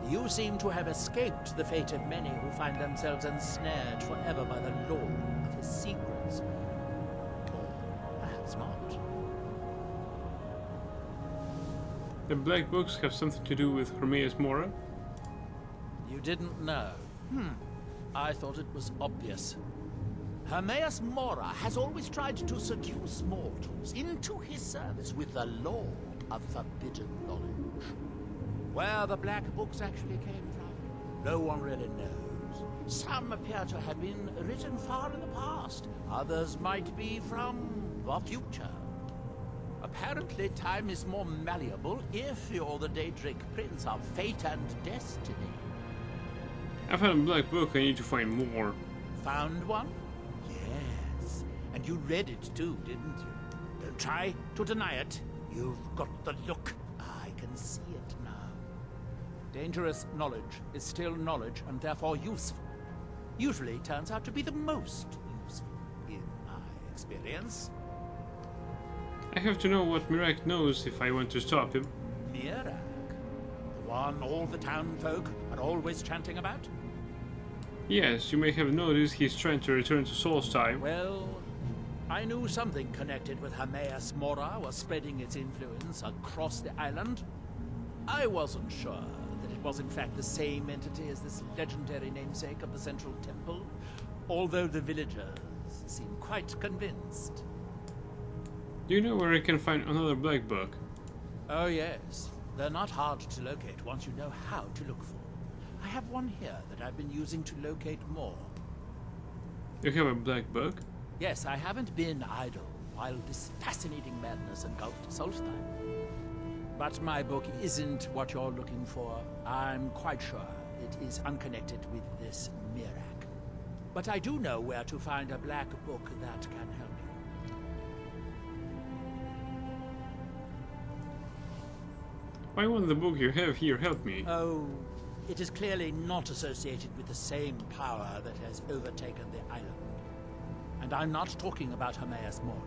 Speaker 7: You seem to have escaped the fate of many who find themselves ensnared forever by the lore of his secrets. Or perhaps not.
Speaker 1: The black books have something to do with Hermaeus Mora?
Speaker 7: You didn't know? I thought it was obvious. Hermaeus Mora has always tried to seduce mortals into his service with the lore of forbidden knowledge. Where the black books actually came from, no one really knows. Some appear to have been written far in the past. Others might be from the future. Apparently, time is more malleable if you're the Daedric Prince of Fate and Destiny.
Speaker 1: I've had a black book, I need to find more.
Speaker 7: Found one? Yes. And you read it too, didn't you? Don't try to deny it. You've got the look. I can see it now. Dangerous knowledge is still knowledge and therefore useful. Usually turns out to be the most useful, in my experience.
Speaker 1: I have to know what Mirac knows if I want to stop him.
Speaker 7: Mirac? The one all the town folk are always chanting about?
Speaker 1: Yes, you may have noticed he's trying to return to Solstheim.
Speaker 7: Well, I knew something connected with Hermaeus Mora was spreading its influence across the island. I wasn't sure that it was in fact the same entity as this legendary namesake of the Central Temple, although the villagers seem quite convinced.
Speaker 1: Do you know where I can find another black book?
Speaker 7: Oh, yes. They're not hard to locate once you know how to look for. I have one here that I've been using to locate more.
Speaker 1: You have a black book?
Speaker 7: Yes, I haven't been idle while this fascinating madness engulfed Solstheim. But my book isn't what you're looking for. I'm quite sure it is unconnected with this Mirac. But I do know where to find a black book that can help you.
Speaker 1: Why won't the book you have here help me?
Speaker 7: Oh, it is clearly not associated with the same power that has overtaken the island. And I'm not talking about Hermaeus Mora.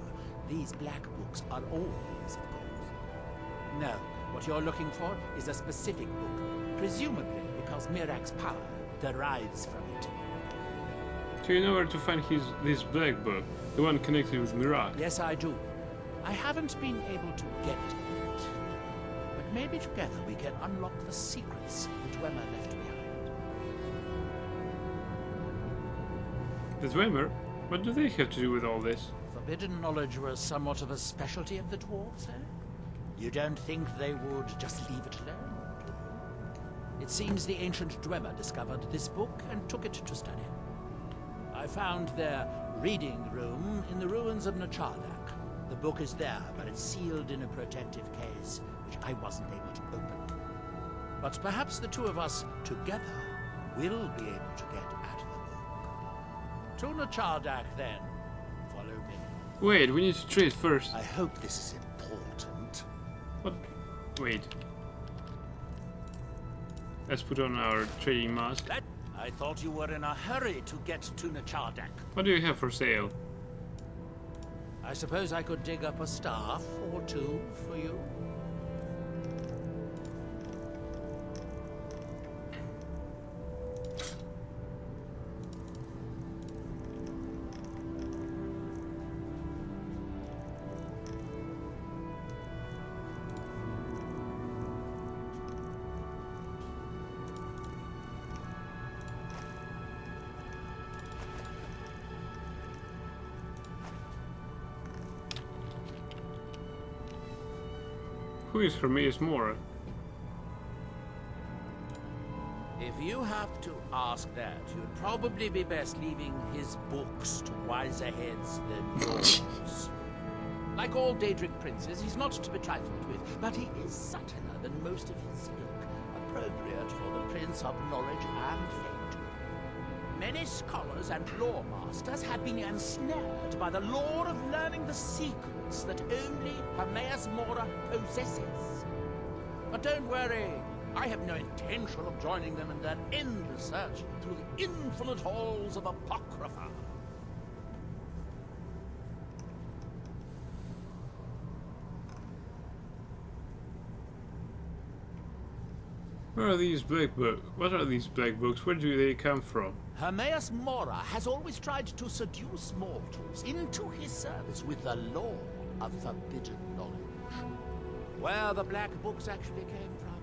Speaker 7: These black books are all his, of course. No, what you're looking for is a specific book, presumably because Mirac's power derives from it.
Speaker 1: Do you know where to find this black book? The one connected with Mirac?
Speaker 7: Yes, I do. I haven't been able to get it yet. But maybe together we can unlock the secrets the Dwemer left behind.
Speaker 1: The Dwemer? What do they have to do with all this?
Speaker 7: Forbidden knowledge was somewhat of a specialty of the dwarves, eh? You don't think they would just leave it alone? It seems the ancient Dwemer discovered this book and took it to study. I found their reading room in the ruins of Nachardak. The book is there, but it's sealed in a protective case, which I wasn't able to open. But perhaps the two of us together will be able to get at the book. To Nachardak, then. Follow me.
Speaker 1: Wait, we need to trade first.
Speaker 7: I hope this is important.
Speaker 1: What? Wait. Let's put on our trading mask.
Speaker 7: I thought you were in a hurry to get to Nachardak.
Speaker 1: What do you have for sale?
Speaker 7: I suppose I could dig up a staff or two for you.
Speaker 1: Who is Hermaeus Mora?
Speaker 7: If you have to ask that, you'd probably be best leaving his books to wiser heads than yours. Like all Daedric princes, he's not to be trifled with, but he is subtler than most of his ilk, appropriate for the Prince of Knowledge and Fate. Many scholars and lore masters have been ensnared by the lure of learning the secrets that only Hermaeus Mora possesses. But don't worry, I have no intention of joining them in their endless search through the infinite halls of Apocrypha.
Speaker 1: Where are these black books? What are these black books? Where do they come from?
Speaker 7: Hermaeus Mora has always tried to seduce mortals into his service with the lore of forbidden knowledge. Where the black books actually came from,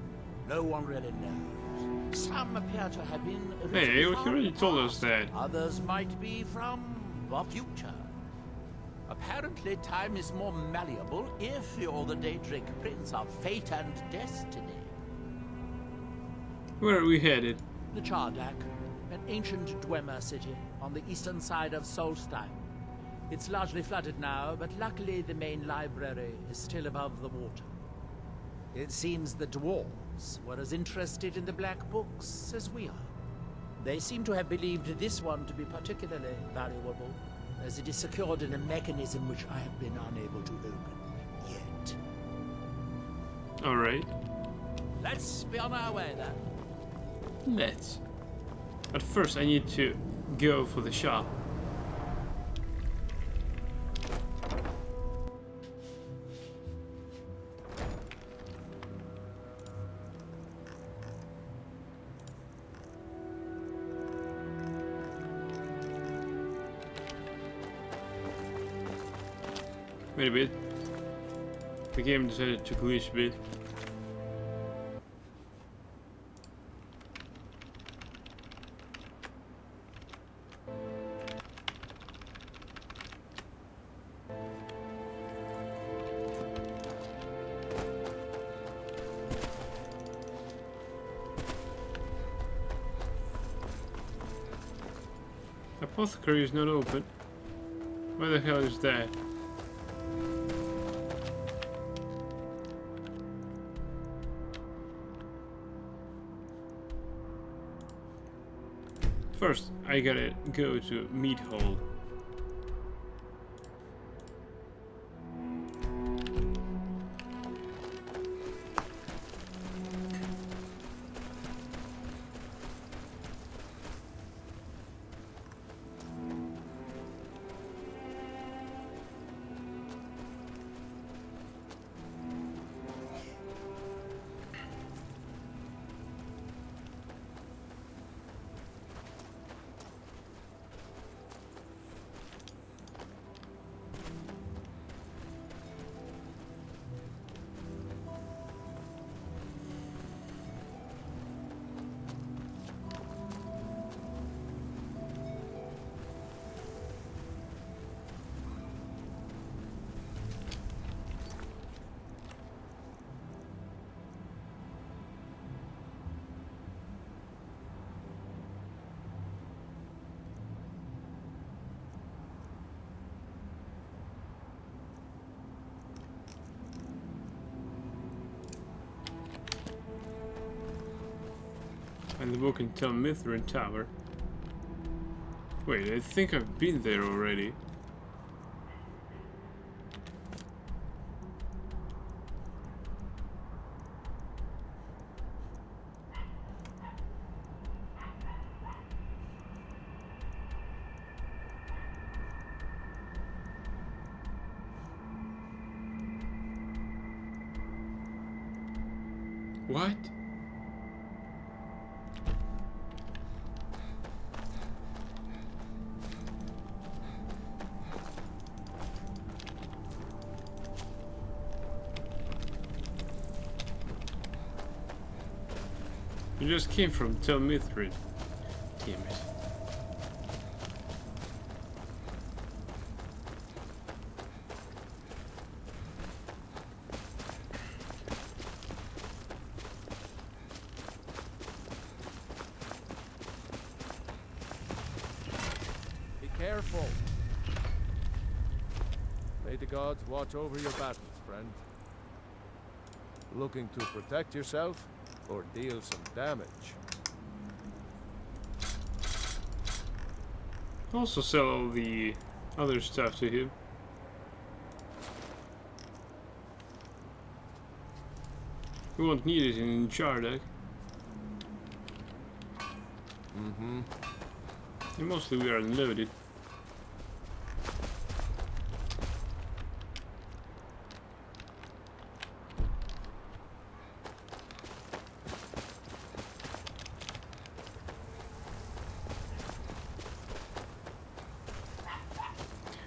Speaker 7: no one really knows. Some appear to have been
Speaker 1: Hey, you already told us
Speaker 7: past.
Speaker 1: that.
Speaker 7: Others might be from the future. Apparently, time is more malleable if you're the Daedric Prince of Fate and Destiny.
Speaker 1: Where are we headed?
Speaker 7: Nachardak, an ancient Dwemer city on the eastern side of Solstheim. It's largely flooded now, but luckily the main library is still above the water. It seems the dwarves were as interested in the black books as we are. They seem to have believed this one to be particularly valuable, as it is secured in a mechanism which I have been unable to open yet.
Speaker 1: Alright.
Speaker 7: Let's be on our way then.
Speaker 1: Let's. But first I need to go for the shop. Wait a bit. The game decided to glitch a bit. Apothecary is not open. Why the hell is that? First, I gotta go to Meat Hall. And the book in Tel Mithrin Tower. Wait, I think I've been there already. What? You just came from Tel Mithrin. Damn it.
Speaker 4: Be careful. May the gods watch over your battles, friend. Looking to protect yourself or deal some damage?
Speaker 1: Also sell all the other stuff to him. We won't need it in Chardok.
Speaker 4: Mm-hmm.
Speaker 1: And mostly we are unloaded.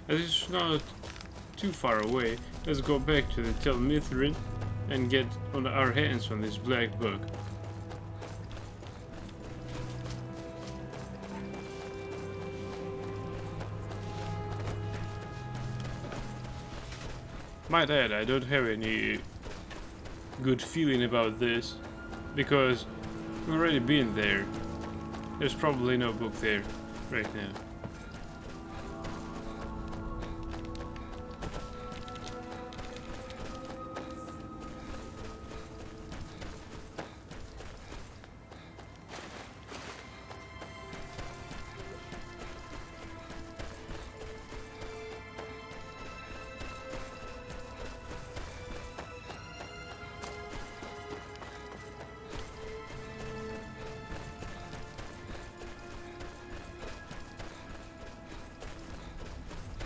Speaker 1: As it's not too far away, let's go back to the Tel Mithrin and get on our hands on this black book. Might add, I don't have any good feeling about this, because we've already been there. There's probably no book there right now.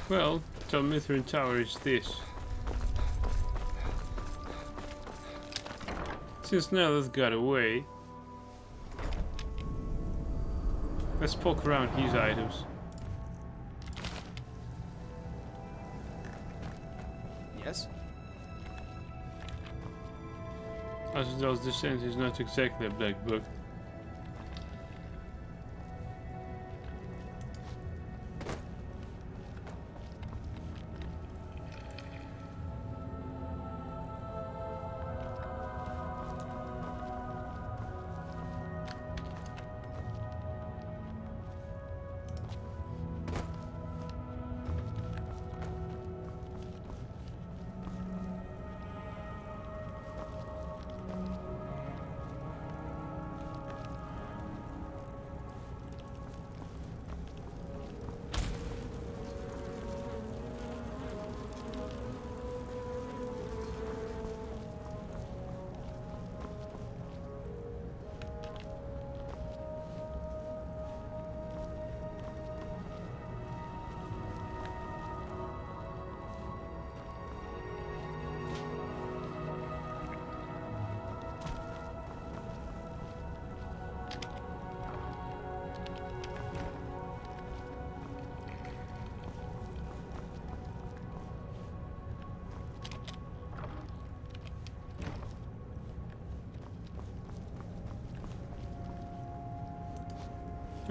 Speaker 1: Well, Tel Mithrin Tower is this. Since Nelith got away, let's poke around his items.
Speaker 12: Yes?
Speaker 1: Azazel's Descent is not exactly a black book.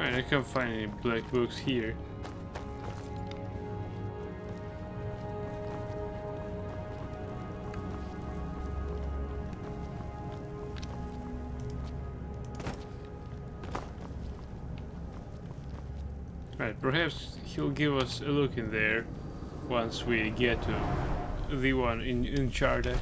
Speaker 1: Right, I can't find any black books here. Right, perhaps he'll give us a look in there once we get to the one in Chardek.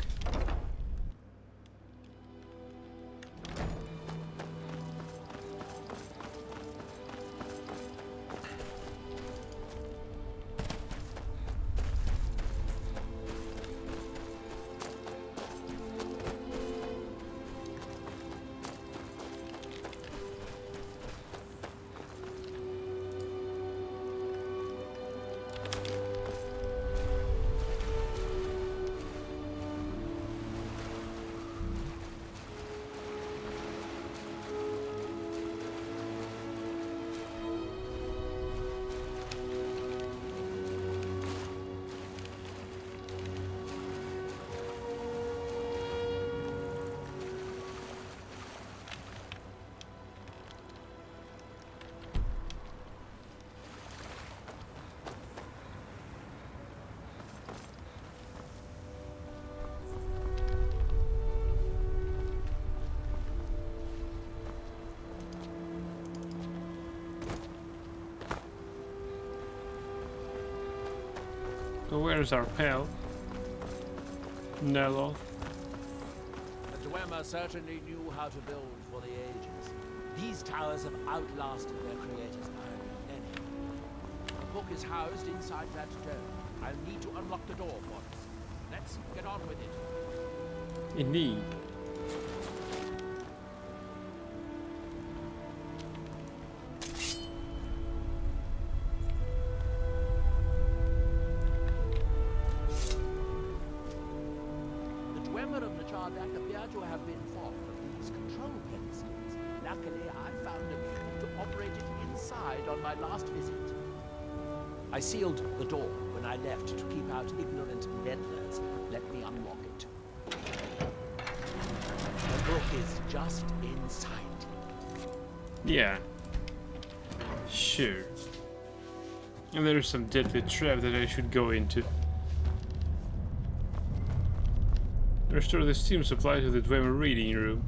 Speaker 1: So where's our pal? Neloth.
Speaker 7: The Dwemer certainly knew how to build for the ages. These towers have outlasted their creators by many. The book is housed inside that dome. I'll need to unlock the door for us. Let's get on with it.
Speaker 1: Indeed.
Speaker 7: Chardek appear to have been fond of these control pedestals. Luckily, I found a means to operate it inside on my last visit. I sealed the door when I left to keep out ignorant meddlers. Let me unlock it. The book is just inside.
Speaker 1: Yeah. Sure. And there's some deadly trap that I should go into. Restore the steam supply to the Dwemer reading room.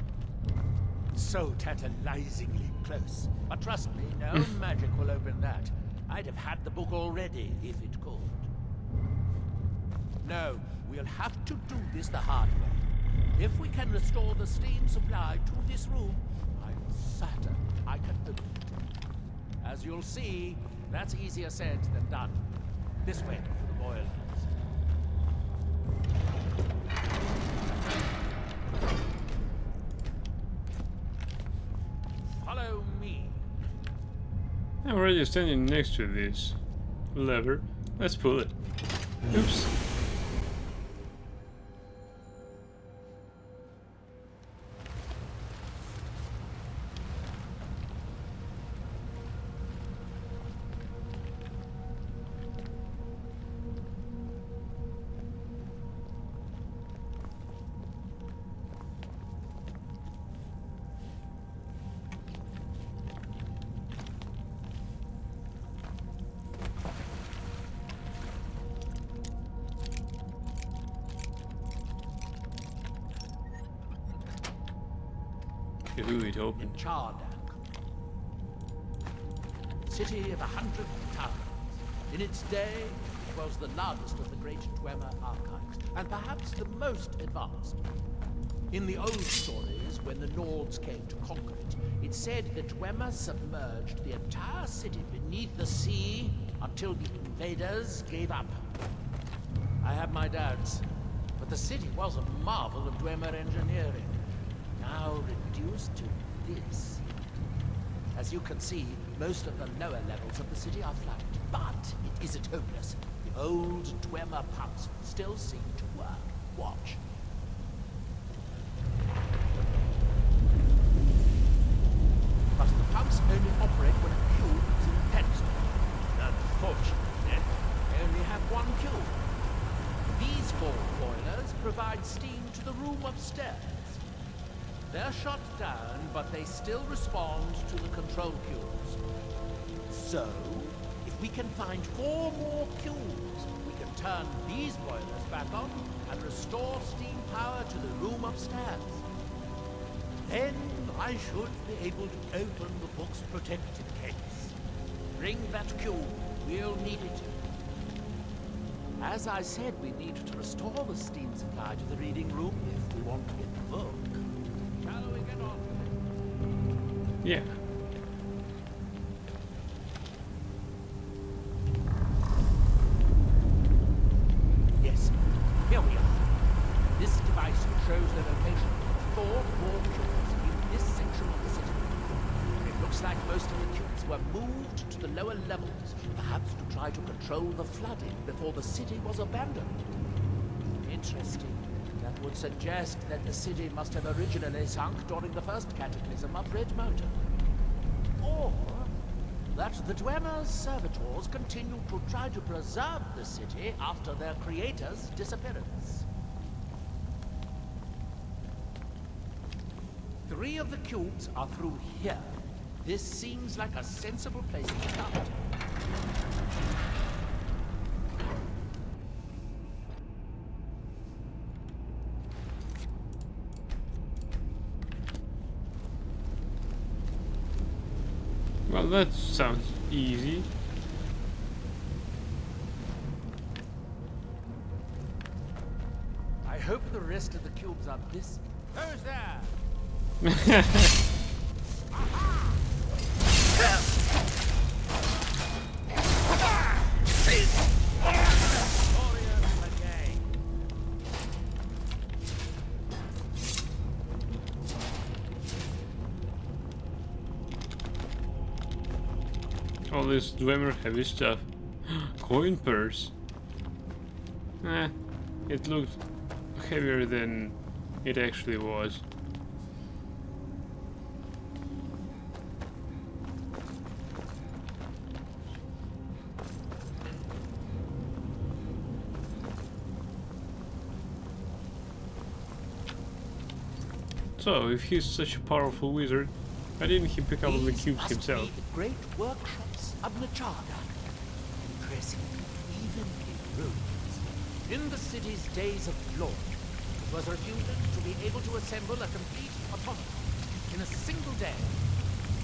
Speaker 7: So tantalizingly close. But trust me, no magic will open that. I'd have had the book already if it could. No, we'll have to do this the hard way. If we can restore the steam supply to this room, I'm certain I can open it. As you'll see, that's easier said than done. This way for the boilers. Follow me.
Speaker 1: I'm already standing next to this lever. Let's pull it. Oops. Ooh, it opened.
Speaker 7: Chardek. City of 100 towers. In its day, it was the largest of the great Dwemer archives, and perhaps the most advanced. In the old stories, when the Nords came to conquer it, it said the Dwemer submerged the entire city beneath the sea until the invaders gave up. I have my doubts, but the city was a marvel of Dwemer engineering. Now reduced to this. As you can see, most of the lower levels of the city are flooded, but it isn't hopeless. The old Dwemer pumps still seem to work. Watch. But the pumps only operate when a cube is in the pedestal. Unfortunately, they only have one cube. These 4 boilers provide steam to the room upstairs. They're shot down, but they still respond to the control cubes. So, if we can find 4 more cubes, we can turn these boilers back on and restore steam power to the room upstairs. Then I should be able to open the book's protected case. Bring that cube. We'll need it. As I said, we need to restore the steam supply to the reading room if we want to get the book. Shall we get on with it?
Speaker 1: Yeah.
Speaker 7: Yes, here we are. This device shows the location of 4 more cubes in this section of the city. It looks like most of the cubes were moved to the lower levels, perhaps to try to control the flooding before the city was abandoned. Interesting. That would suggest that the city must have originally sunk during the first cataclysm of Red Mountain. Or that the Dwemer's servitors continued to try to preserve the city after their creator's disappearance. 3 of the cubes are through here. This seems like a sensible place to start.
Speaker 1: Well, that sounds easy.
Speaker 7: I hope the rest of the cubes are busy. Who's there?
Speaker 1: All this Dwemer heavy stuff. Coin purse. It looked heavier than it actually was. So, if he's such a powerful wizard, why didn't he pick up all the cubes himself?
Speaker 7: The great workshops of Nacharda. Impressive, even in ruins. In the city's days of glory, it was reputed to be able to assemble a complete automaton in a single day.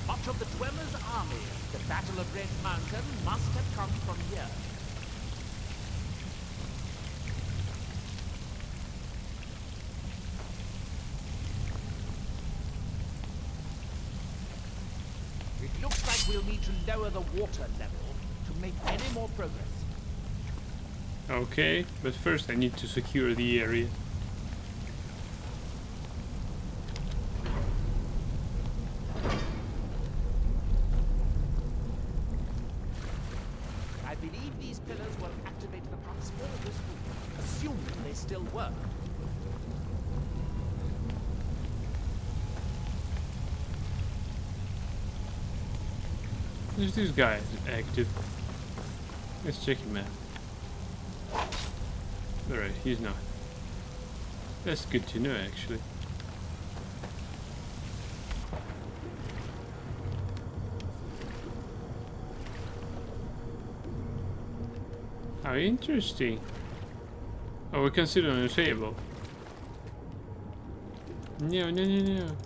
Speaker 7: Much of the Dwemer's army at the Battle of Red Mountain must have come from here. It looks like we'll need to lower the water level to make any more progress.
Speaker 1: Okay, but first I need to secure the area.
Speaker 7: I believe these pillars were activated across all this room, assuming they still work.
Speaker 1: Is this guy active? Let's check him out. Alright, he's not. That's good to know, actually. How interesting. Oh, we can sit on the table. No, no, no, no.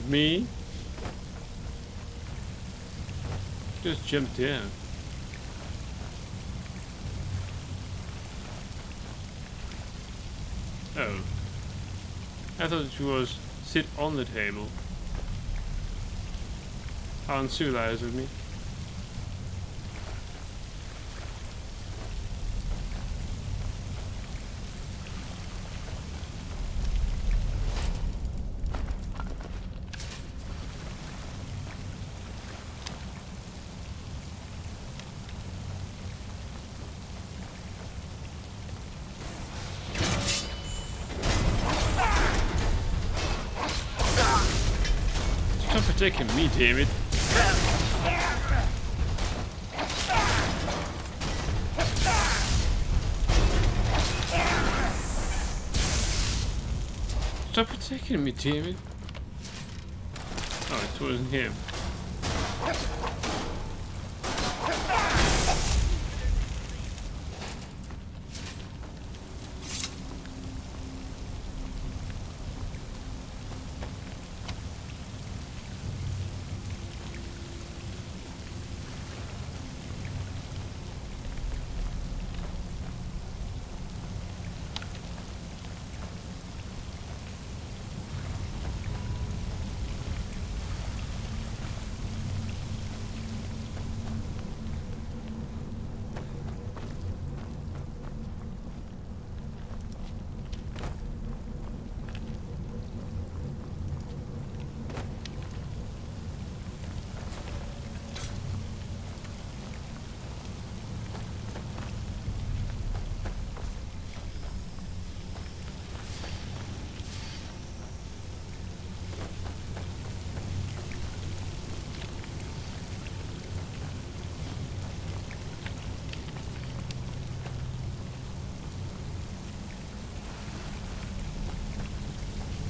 Speaker 1: Me? Just jump down. Oh. I thought it was sit on the table. How uncivilized of me. attacking me, damn it. Stop attacking me, damn it. Oh, it wasn't him.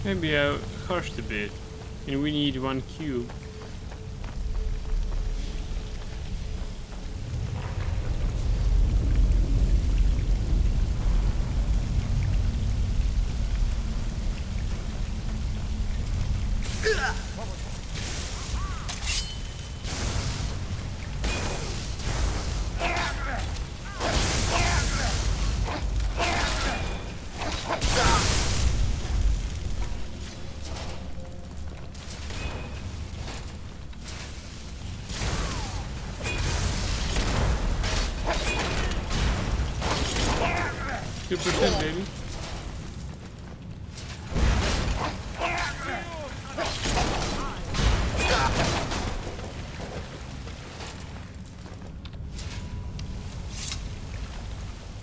Speaker 1: Maybe I hushed a bit, and we need 1 cube. Percent, baby.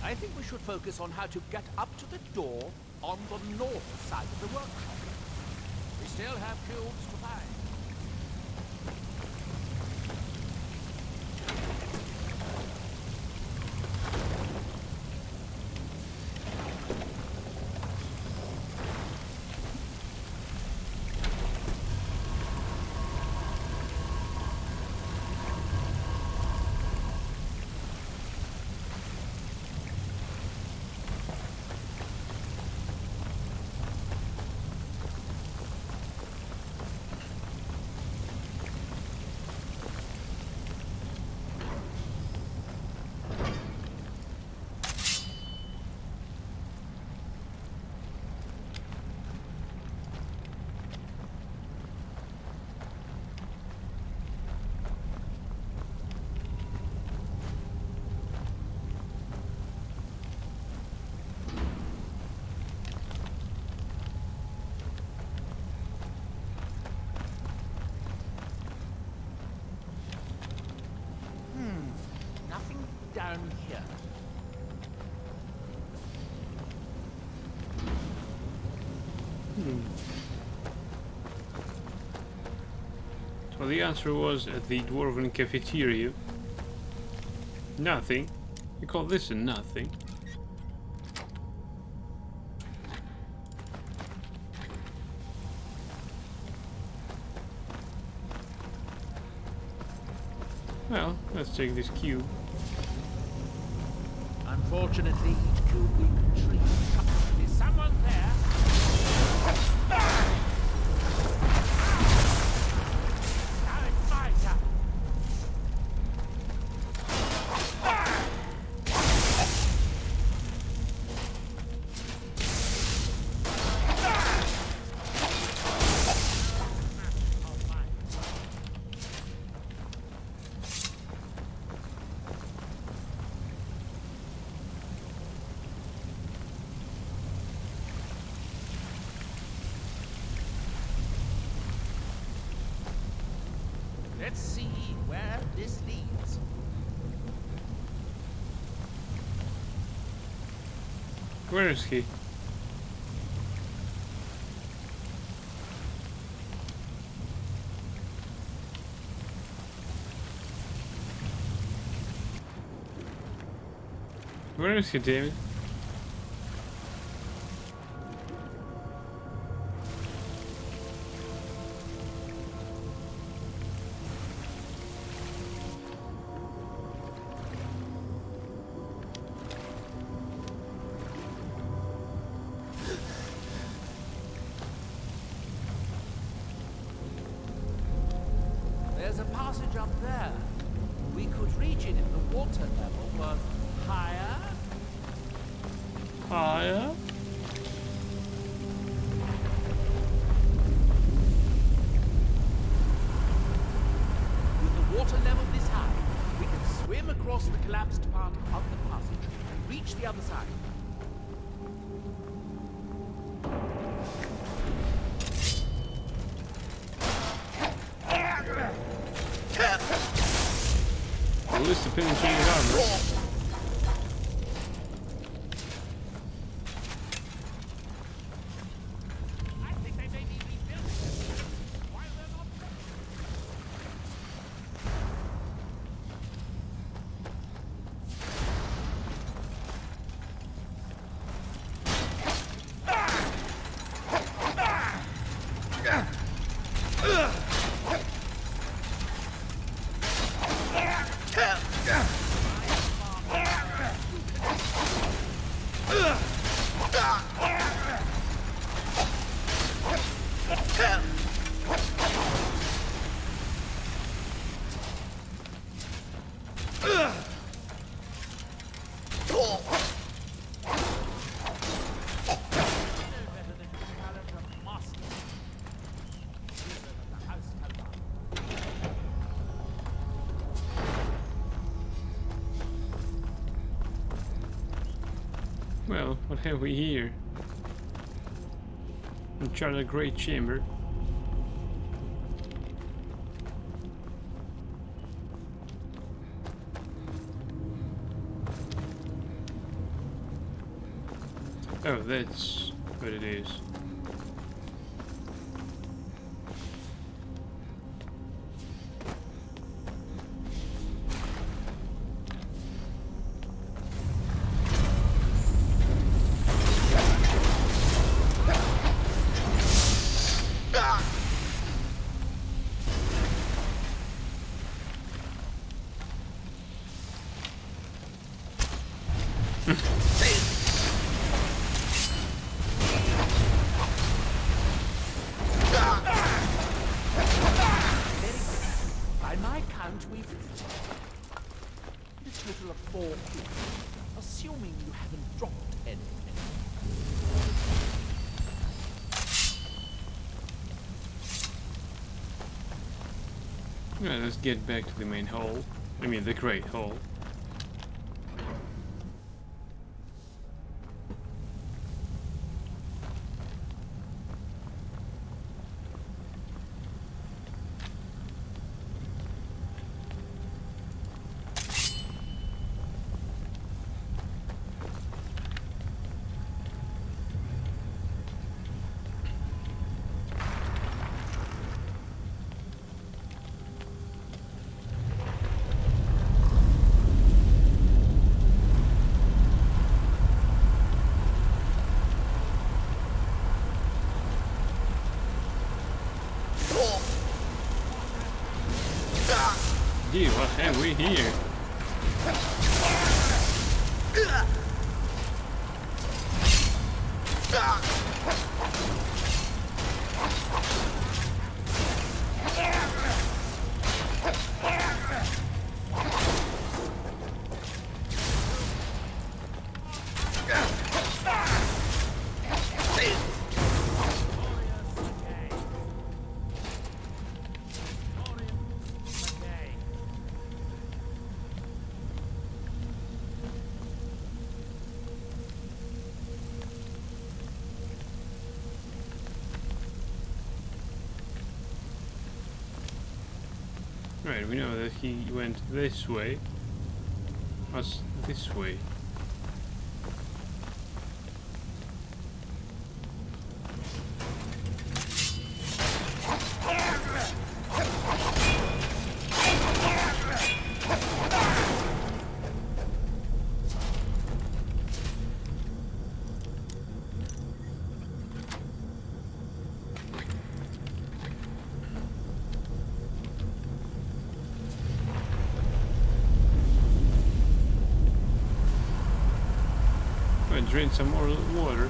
Speaker 7: I think we should focus on how to get up to the door on the north side of the workshop. We still have cubes to find. Down here.
Speaker 1: So the answer was at the Dwarven cafeteria. Nothing. You call this a nothing? Well, let's take this cube.
Speaker 7: Unfortunately, each cube we retrieve. Is someone there? Now it's my turn. Let's see where this leads.
Speaker 1: Where is he? Where is he, David?
Speaker 7: There's a passage up there. We could reach it if the water level was higher.
Speaker 1: Higher?
Speaker 7: With the water level this high, we can swim across the collapsed part of the passage and reach the other side.
Speaker 1: At least the penetrating armor. Well, what have we here? Uncharted Great Chamber. Oh, that's what it is.
Speaker 7: By my count, we've a total of 4 hits, assuming you haven't dropped anything.
Speaker 1: Yeah, let's get back to the main hall. I mean, the Great Hall. Gee, what have we here? Right, we know that he went this way. Us this way. I'm gonna drain some more water.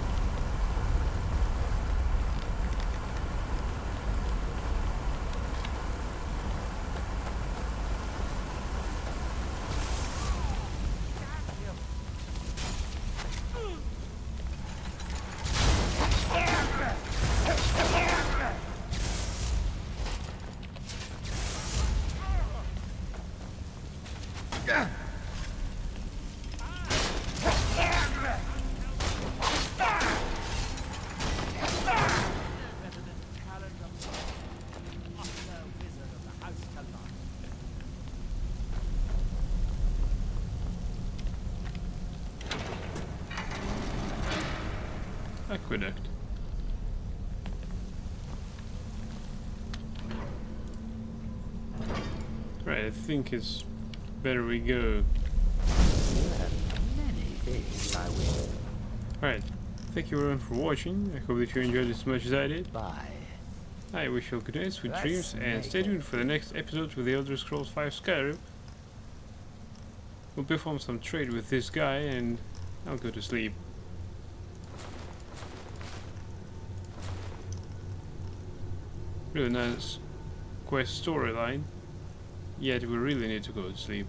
Speaker 1: Aqueduct. Right, I think it's better we go. Alright, thank you everyone for watching. I hope that you enjoyed it as much as I did.
Speaker 10: Bye.
Speaker 1: I wish you all good night, sweet dreams, and stay tuned for the next episode with the Elder Scrolls V Skyrim. We'll perform some trade with this guy and I'll go to sleep. Really nice quest storyline, yet we really need to go to sleep.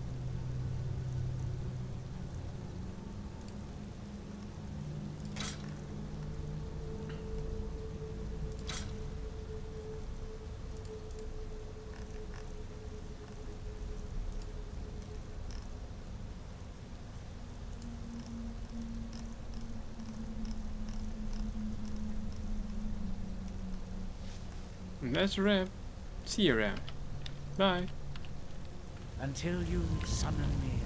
Speaker 1: And that's a wrap. See you around. Bye.
Speaker 7: Until you summon me